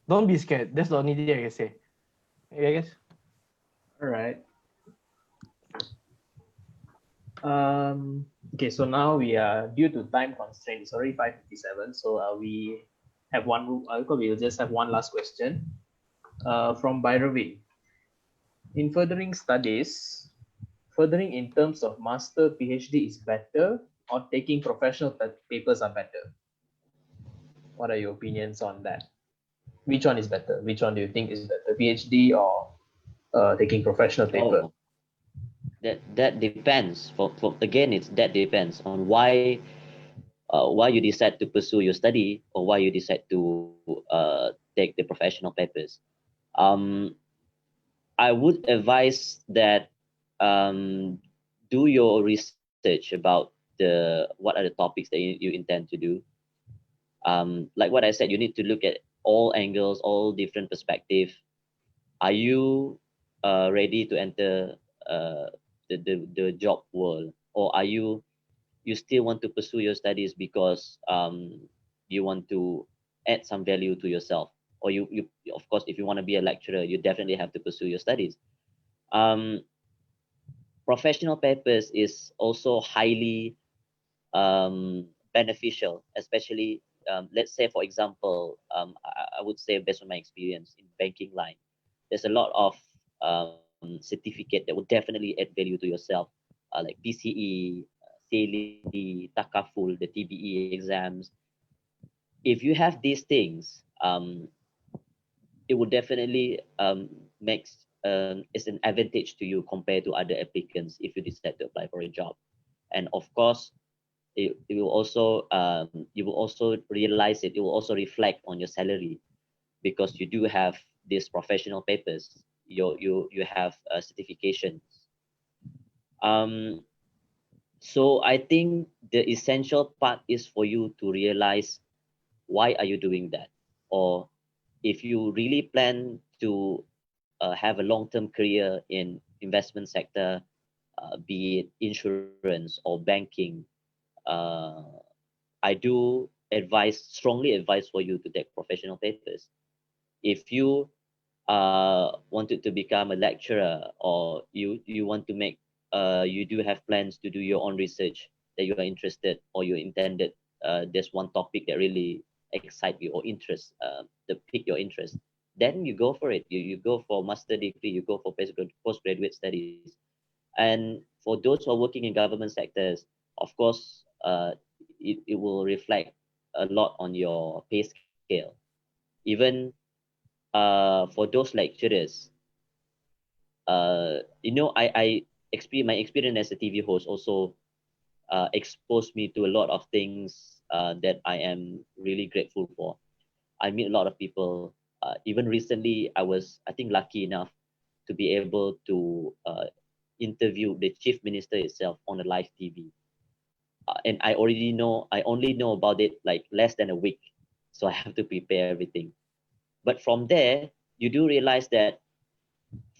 Don't be scared. That's the only thing I can say. Okay, guys? All right. Okay, so now we are due to time constraint. It's already 5:57, so we have we'll just have one last question from Bhairavi. In furthering studies, furthering in terms of master PhD is better, or taking professional papers are better? What are your opinions on that? Which one is better? Which one do you think is better, PhD or taking professional paper? Oh, that depends. For again, that depends on why you decide to pursue your study or why you decide to take the professional papers. I would advise that do your research about what are the topics that you intend to do. Like what I said, you need to look at all angles, all different perspectives. Are you ready to enter the job world, or are you still want to pursue your studies because you want to add some value to yourself, or you of course, if you want to be a lecturer, you definitely have to pursue your studies. Professional papers is also highly beneficial, especially let's say, for example, I would say, based on my experience in banking line, there's a lot of certificate that will definitely add value to yourself, like PCE, SELI, Takaful, the TBE exams. If you have these things, it would definitely make it's an advantage to you compared to other applicants if you decide to apply for a job. And of course, it will also you will also realize it will also reflect on your salary, because you do have these professional papers, you have certifications. So I think the essential part is for you to realize why are you doing that, or if you really plan to have a long-term career in investment sector, be it insurance or banking, I do strongly advise for you to take professional papers. If you wanted to become a lecturer, or you want to make you do have plans to do your own research, that you are interested or you intended, there's one topic that really excite you or interest that pique your interest, then you go for it. You go for master degree, you go for postgraduate studies. And for those who are working in government sectors, of course, it will reflect a lot on your pay scale. Even for those lecturers, my experience as a TV host also exposed me to a lot of things that I am really grateful for. I meet a lot of people. Even recently, I think, lucky enough to be able to interview the chief minister itself on a live TV. And I only know about it like less than a week. So I have to prepare everything. But from there, you do realize that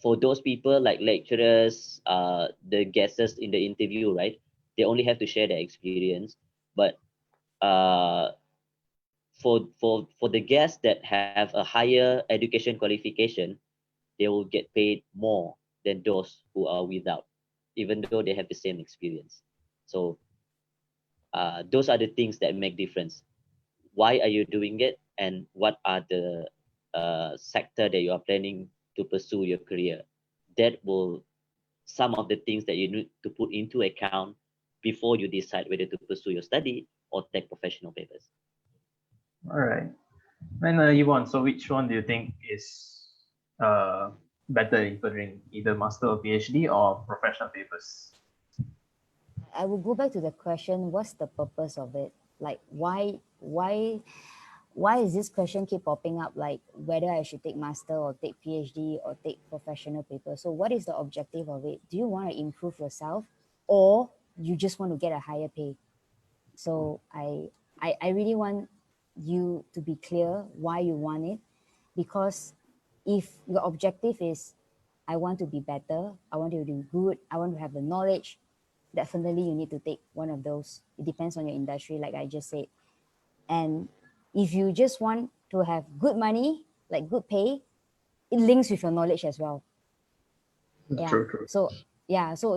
for those people like lecturers, the guests in the interview, right? They only have to share their experience. But for the guests that have a higher education qualification, they will get paid more than those who are without, even though they have the same experience. So those are the things that make difference. Why are you doing it, and what are the sector that you are planning to pursue your career? That will some of the things that you need to put into account before you decide whether to pursue your study or take professional papers. All right. And Yvonne, so which one do you think is better in furthering, either master or PhD or professional papers? I will go back to the question, what's the purpose of it? Like why why is this question keep popping up, like whether I should take master or take PhD or take professional paper? So what is the objective of it? Do you want to improve yourself, or you just want to get a higher pay? So I really want you to be clear why you want it, because if your objective is, I want to be better, I want to do good, I want to have the knowledge, definitely you need to take one of those. It depends on your industry, like I just said. And if you just want to have good money, like good pay, it links with your knowledge as well. Yeah. True. So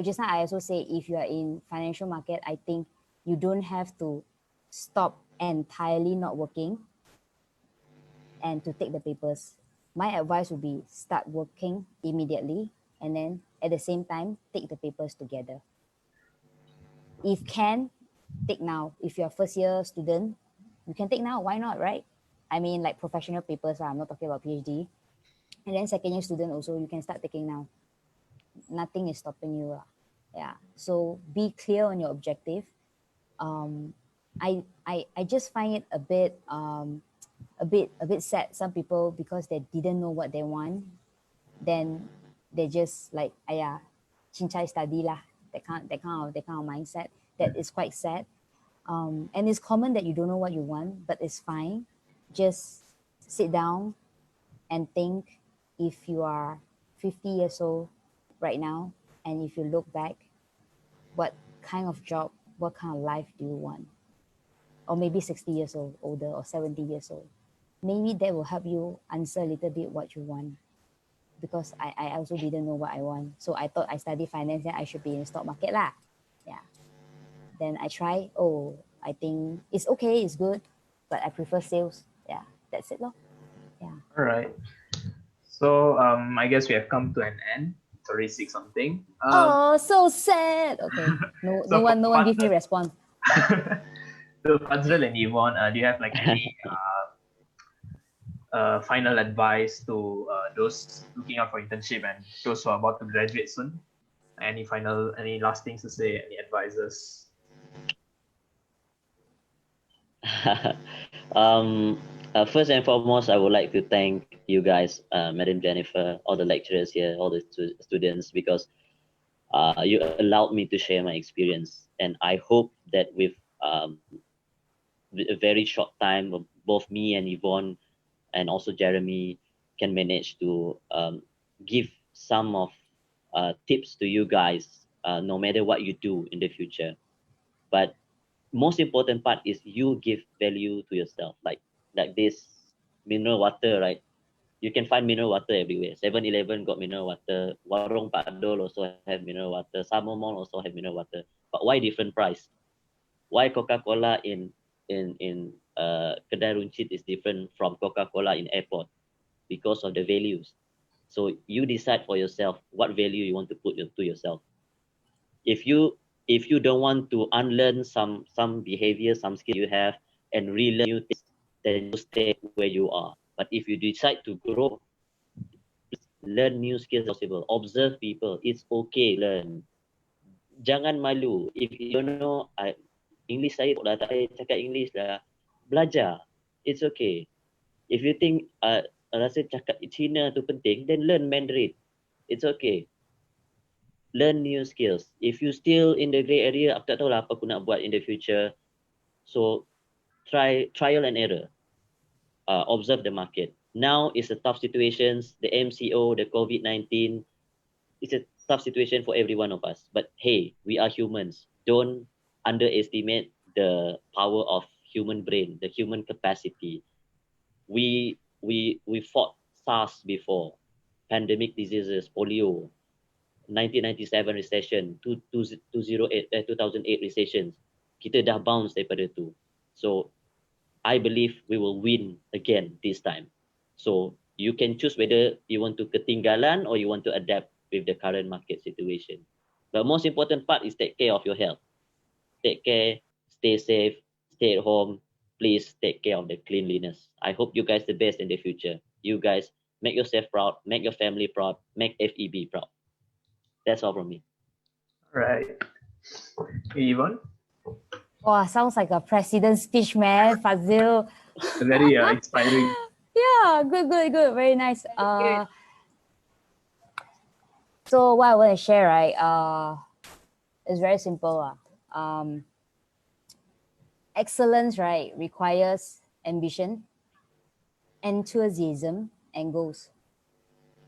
just now I also say, if you are in financial market, I think you don't have to stop entirely not working and to take the papers. My advice would be start working immediately, and then at the same time take the papers together. If can, take now. If you're a first year student, you can take now. Why not, right? I mean, like professional papers, I'm not talking about PhD. And then second year student also, you can start taking now. Nothing is stopping you. Yeah. So be clear on your objective. I just find it a bit sad. Some people, because they didn't know what they want, then they just like, cincai study lah. That kind of mindset. That is quite sad. And it's common that you don't know what you want, but it's fine. Just sit down and think, if you are 50 years old right now, and if you look back, what kind of job, what kind of life do you want? Or maybe 60 years old, older, or 70 years old. Maybe that will help you answer a little bit what you want. Because I also didn't know what I want. So I thought I studied finance, then I should be in the stock market lah. Yeah. Then I try, I think it's okay, it's good, but I prefer sales. Yeah, that's it lor. Yeah. All right. So I guess we have come to an end. It's already 6 something. So sad. Okay. No So no one give me response. So Fadzril and Yvonne, do you have like any final advice to those looking out for internship and those who are about to graduate soon? Any last things to say? Any advices? First and foremost, I would like to thank you guys, Madam Jennifer, all the lecturers here, all the students, because you allowed me to share my experience. And I hope that with a very short time, both me and Yvonne and also Jeremy can manage to give some of tips to you guys, no matter what you do in the future. But most important part is you give value to yourself, like this mineral water, right? You can find mineral water everywhere. 7-Eleven got mineral water, Warung Pak Dol also have mineral water, Samo Mall also have mineral water. But why different price? Why Coca-Cola in Kedai Runcit is different from Coca-Cola in airport? Because of the values. So you decide for yourself what value you want to put to yourself. If you don't want to unlearn some behavior, some skill you have, and relearn new things, then you stay where you are. But if you decide to grow, learn new skills possible, observe people, it's okay, learn. Jangan malu. If you don't know, English saya tak saya cakap English lah, belajar. It's okay. If you think rasa cakap Cina tu penting, then learn Mandarin. It's okay. Learn new skills. If you still in the grey area, aku tak tahu lah apa aku nak buat in the future. So trial and error. Observe the market. Now is a tough situations. The MCO, the COVID-19, it's a tough situation for every one of us. But hey, we are humans. Don't underestimate the power of human brain, the human capacity. We fought SARS before, pandemic diseases, polio, 1997 recession, 2008 recessions. Kita dah bounce daripada tu. So I believe we will win again this time. So you can choose whether you want to ketinggalan or you want to adapt with the current market situation. But most important part is take care of your health. Take care, stay safe, stay at home. Please take care of the cleanliness. I hope you guys the best in the future. You guys make yourself proud, make your family proud, make FEB proud. That's all from me. All right. Yvonne? Wow, sounds like a president's speech, man. Fadzril. Very inspiring. Yeah, good, very nice. So what I want to share, right? It's very simple. Excellence, right, requires ambition, enthusiasm, and goals.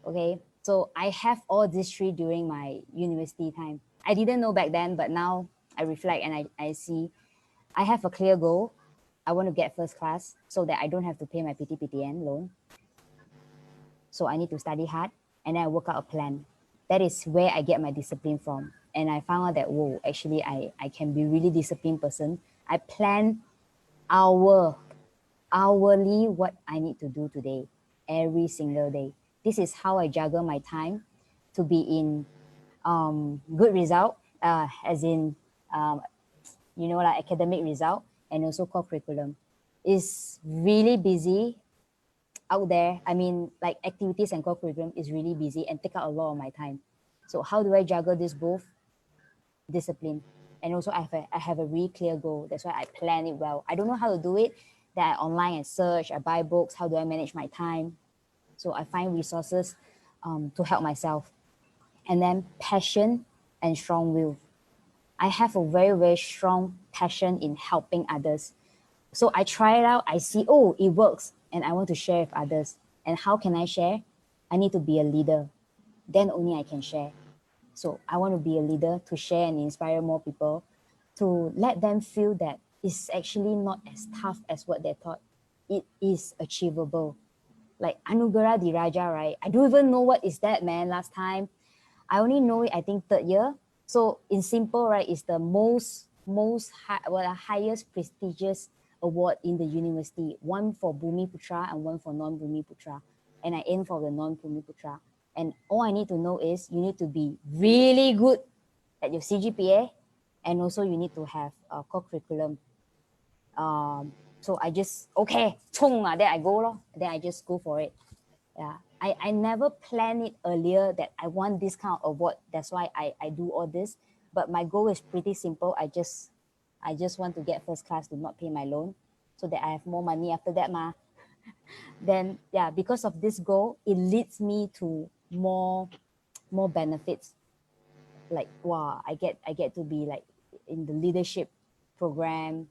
Okay, so I have all these three during my university time. I didn't know back then, but now I reflect and I see I have a clear goal. I want to get first class so that I don't have to pay my PTPTN loan. So I need to study hard and then I work out a plan. That is where I get my discipline from. And I found out that, whoa, actually I can be really disciplined person. I plan hourly what I need to do today, every single day. This is how I juggle my time to be in good result, as in, like academic result and also core curriculum. Is really busy out there. I mean, like activities and core curriculum is really busy and take out a lot of my time. So how do I juggle this both? Discipline. And also I have a really clear goal. That's why I plan it well. I don't know how to do it. Then I online and search, I buy books. How do I manage my time? So I find resources to help myself. And then passion and strong will. I have a very, very strong passion in helping others. So I try it out. I see, oh, it works. And I want to share with others. And how can I share? I need to be a leader. Then only I can share. So I want to be a leader to share and inspire more people, to let them feel that it's actually not as tough as what they thought. It is achievable. Like Anugerah Diraja, right? I don't even know what is that, man, last time. I only know it, I think, third year. So in simple, right, it's the highest prestigious award in the university. One for Bumi Putra and one for non-Bumi Putra. And I aim for the non-Bumi Putra. And all I need to know is you need to be really good at your CGPA, and also you need to have a core curriculum. So I just, okay, then I go lor. Then I just go for it. Yeah, I never planned it earlier that I want this kind of award. That's why I do all this. But my goal is pretty simple. I just want to get first class to not pay my loan so that I have more money after that. Then, yeah, because of this goal, it leads me to more benefits. Like, wow, I get to be like in the leadership program,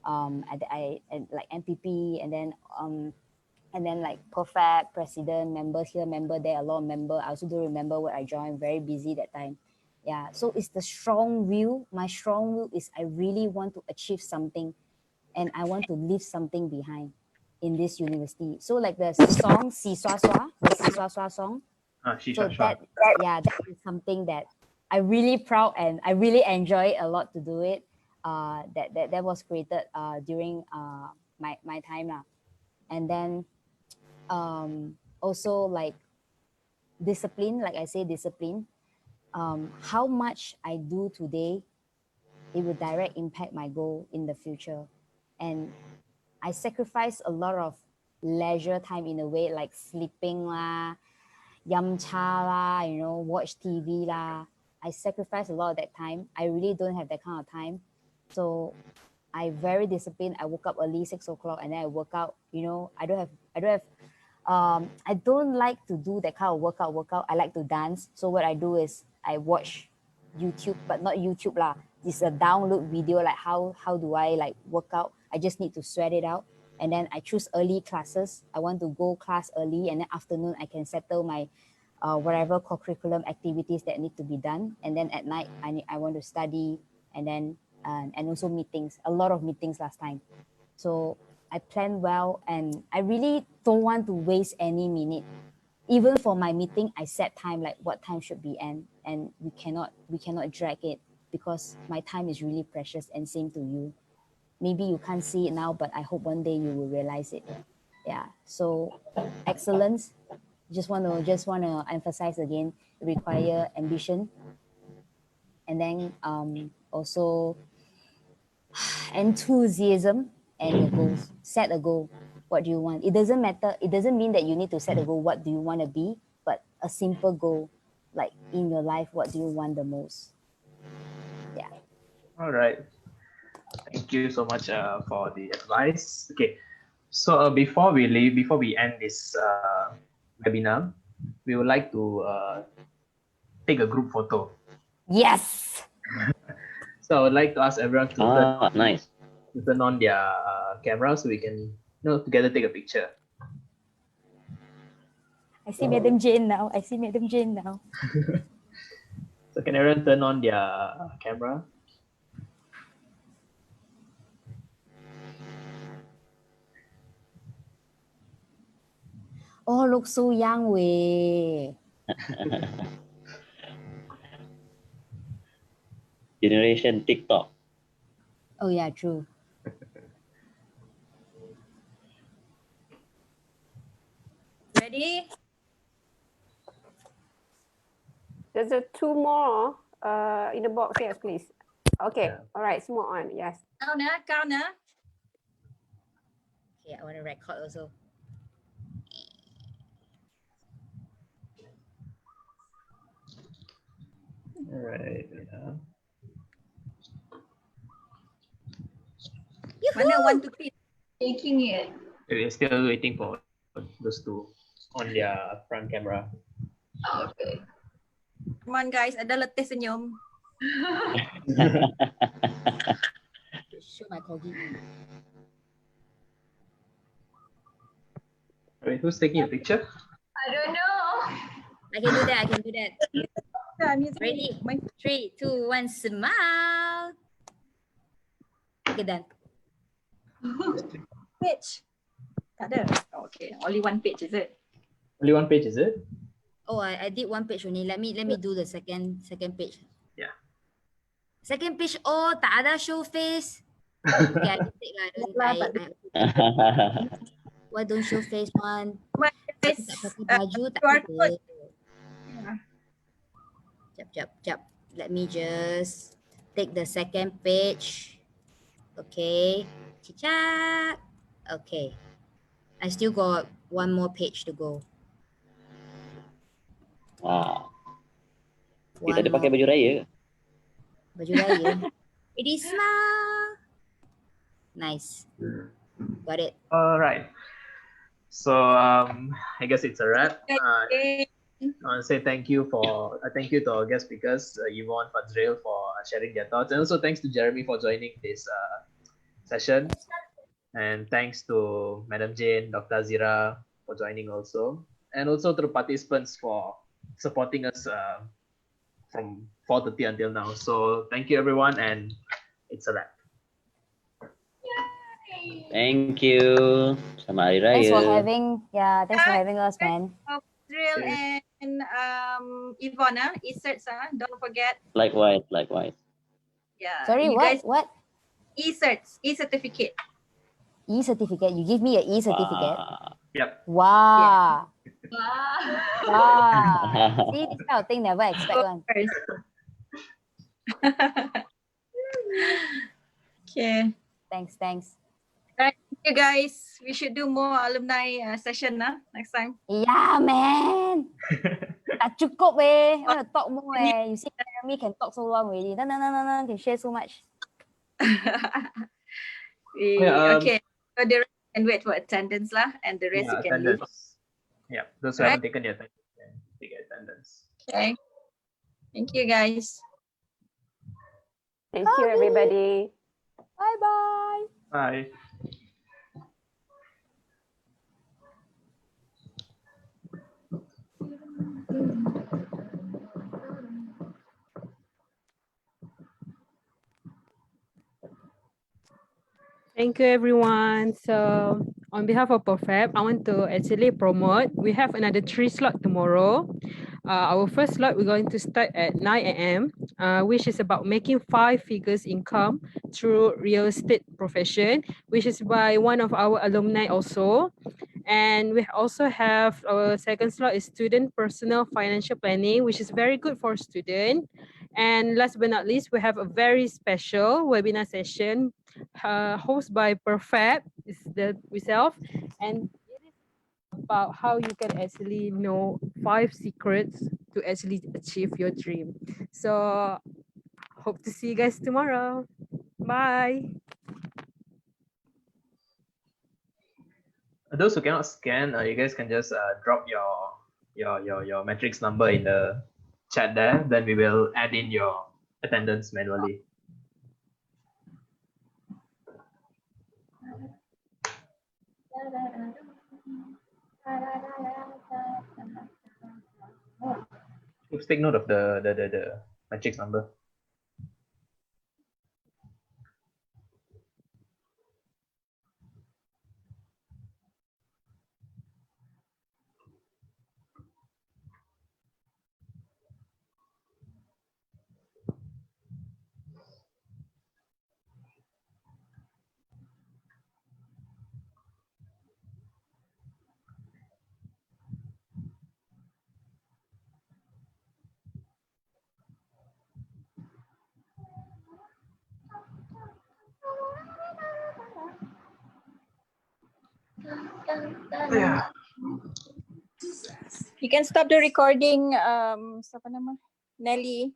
and like MPP, and then like PERFEP, president, member here, member there, a lot of member. I also don't remember what I joined, very busy that time. Yeah, so it's the strong will. My strong will is I really want to achieve something and I want to leave something behind in this university. So like the song, Si Swa Swa, the Si Swa Swa song. So that is something that I really proud and I really enjoy a lot to do it. That was created during my time now. And then also like discipline, like I say, discipline. How much I do today, it will direct impact my goal in the future. And I sacrifice a lot of leisure time in a way, like sleeping lah, yamcha lah, watch TV lah. I sacrifice a lot of that time. I really don't have that kind of time. So I very disciplined. I woke up early, 6 o'clock, and then I work out. I don't like to do that kind of workout. I like to dance. So what I do is I watch YouTube, but not YouTube lah. It's a download video, like how do I like work out. I just need to sweat it out. And then I choose early classes. I want to go class early, and then afternoon I can settle my whatever co-curriculum activities that need to be done. And then at night I want to study, and then and also meetings, a lot of meetings last time. So I plan well, and I really don't want to waste any minute. Even for my meeting, I set time, like what time should be end, and we cannot drag it because my time is really precious, and same to you. Maybe you can't see it now, but I hope one day you will realize it. Yeah. So excellence, just want to emphasize again, require ambition, and then also enthusiasm and your goals. Set a goal. What do you want? It doesn't matter. It doesn't mean that you need to set a goal. What do you want to be? But a simple goal, like in your life, what do you want the most? Yeah. All right. Thank you so much for the advice. Okay. So before we leave, before we end this webinar, we would like to take a group photo. Yes. So I would like to ask everyone to Nice. turn on their camera so we can together take a picture. I see Madam Jane now. I see Madam Jane now. So can everyone turn on their camera? Oh, look so young, way. Generation TikTok. Oh yeah, true. Ready? There's two more in the box. Yes, please. Okay. Yeah. All right. Small on. Yes. Counter. Okay, I want to record also. All right. Yeah. Mana want to be Taking it. We're still waiting for those two on their front camera. Okay. Come on guys, ada letih senyum. Show my corgi. Wait, who's taking a picture? I don't know. I can do that. Ready? 3, 2, 1, smile. Okay, done. Page. Tak ada. Okay, only one page, is it? Only one page, is it? Oh, I did one page only. Let me do the second page. Yeah. Second page. Oh, tak ada show face. Okay, I can take lah. Why don't show face one? Tak pakai baju tak apa. Jap. Let me just take the second page. Okay. Cicak. Okay. I still got one more page to go. Wow. One Kita ada pakai more. baju raya. Baju raya. It is smile. Nice. Got it. All right. So I guess it's a wrap. I want to say thank you to our guest speakers, Yvonne, Fadzril, for sharing their thoughts, and also thanks to Jeremy for joining this session, and thanks to Madam Jane, Dr. Azira for joining also, and also to the participants for supporting us from 4:30 until now. So thank you everyone, and it's a wrap. Thank you. Selamat Hari Raya. Thanks for having us, man. Fadzril and Yvonne, e-certs, don't forget. Likewise. Yeah. Sorry, you what? guys, What? e-certs, e-certificate. E-certificate. You give me an e-certificate. Yep. Wow. Wow. Wow. See, this kind of thing never expect one. Okay. Thanks. Thank you guys. We should do more alumni session next time. Yeah, man. Tak cukup I want to talk more You see, Jeremy can talk so long already. No, can share so much. Okay. So the rest can wait for attendance and the rest you can leave. Attendance. Yeah, those who haven't taken the attendance can take attendance. Okay. Thank you guys. Thank you, everybody. Bye. Bye. Thank you, everyone. So on behalf of PERFEP, I want to actually promote. We have another 3 slots tomorrow. Our first slot, we're going to start at 9 a.m., which is about making 5 figures income through real estate profession, which is by one of our alumni also. And we also have our second slot is student personal financial planning, which is very good for students. And last but not least, we have a very special webinar session hosted by PERFEP, is myself, and it is about how you can actually know 5 secrets to actually achieve your dream. So hope to see you guys tomorrow. Bye. Those who cannot scan, you guys can just drop your matrix number in the chat there. Then we will add in your attendance manually. Just take note of the matrix number. Yeah. You can stop the recording, siapa nama? Nelly.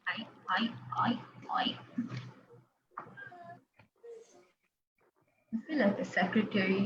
I feel like the secretary.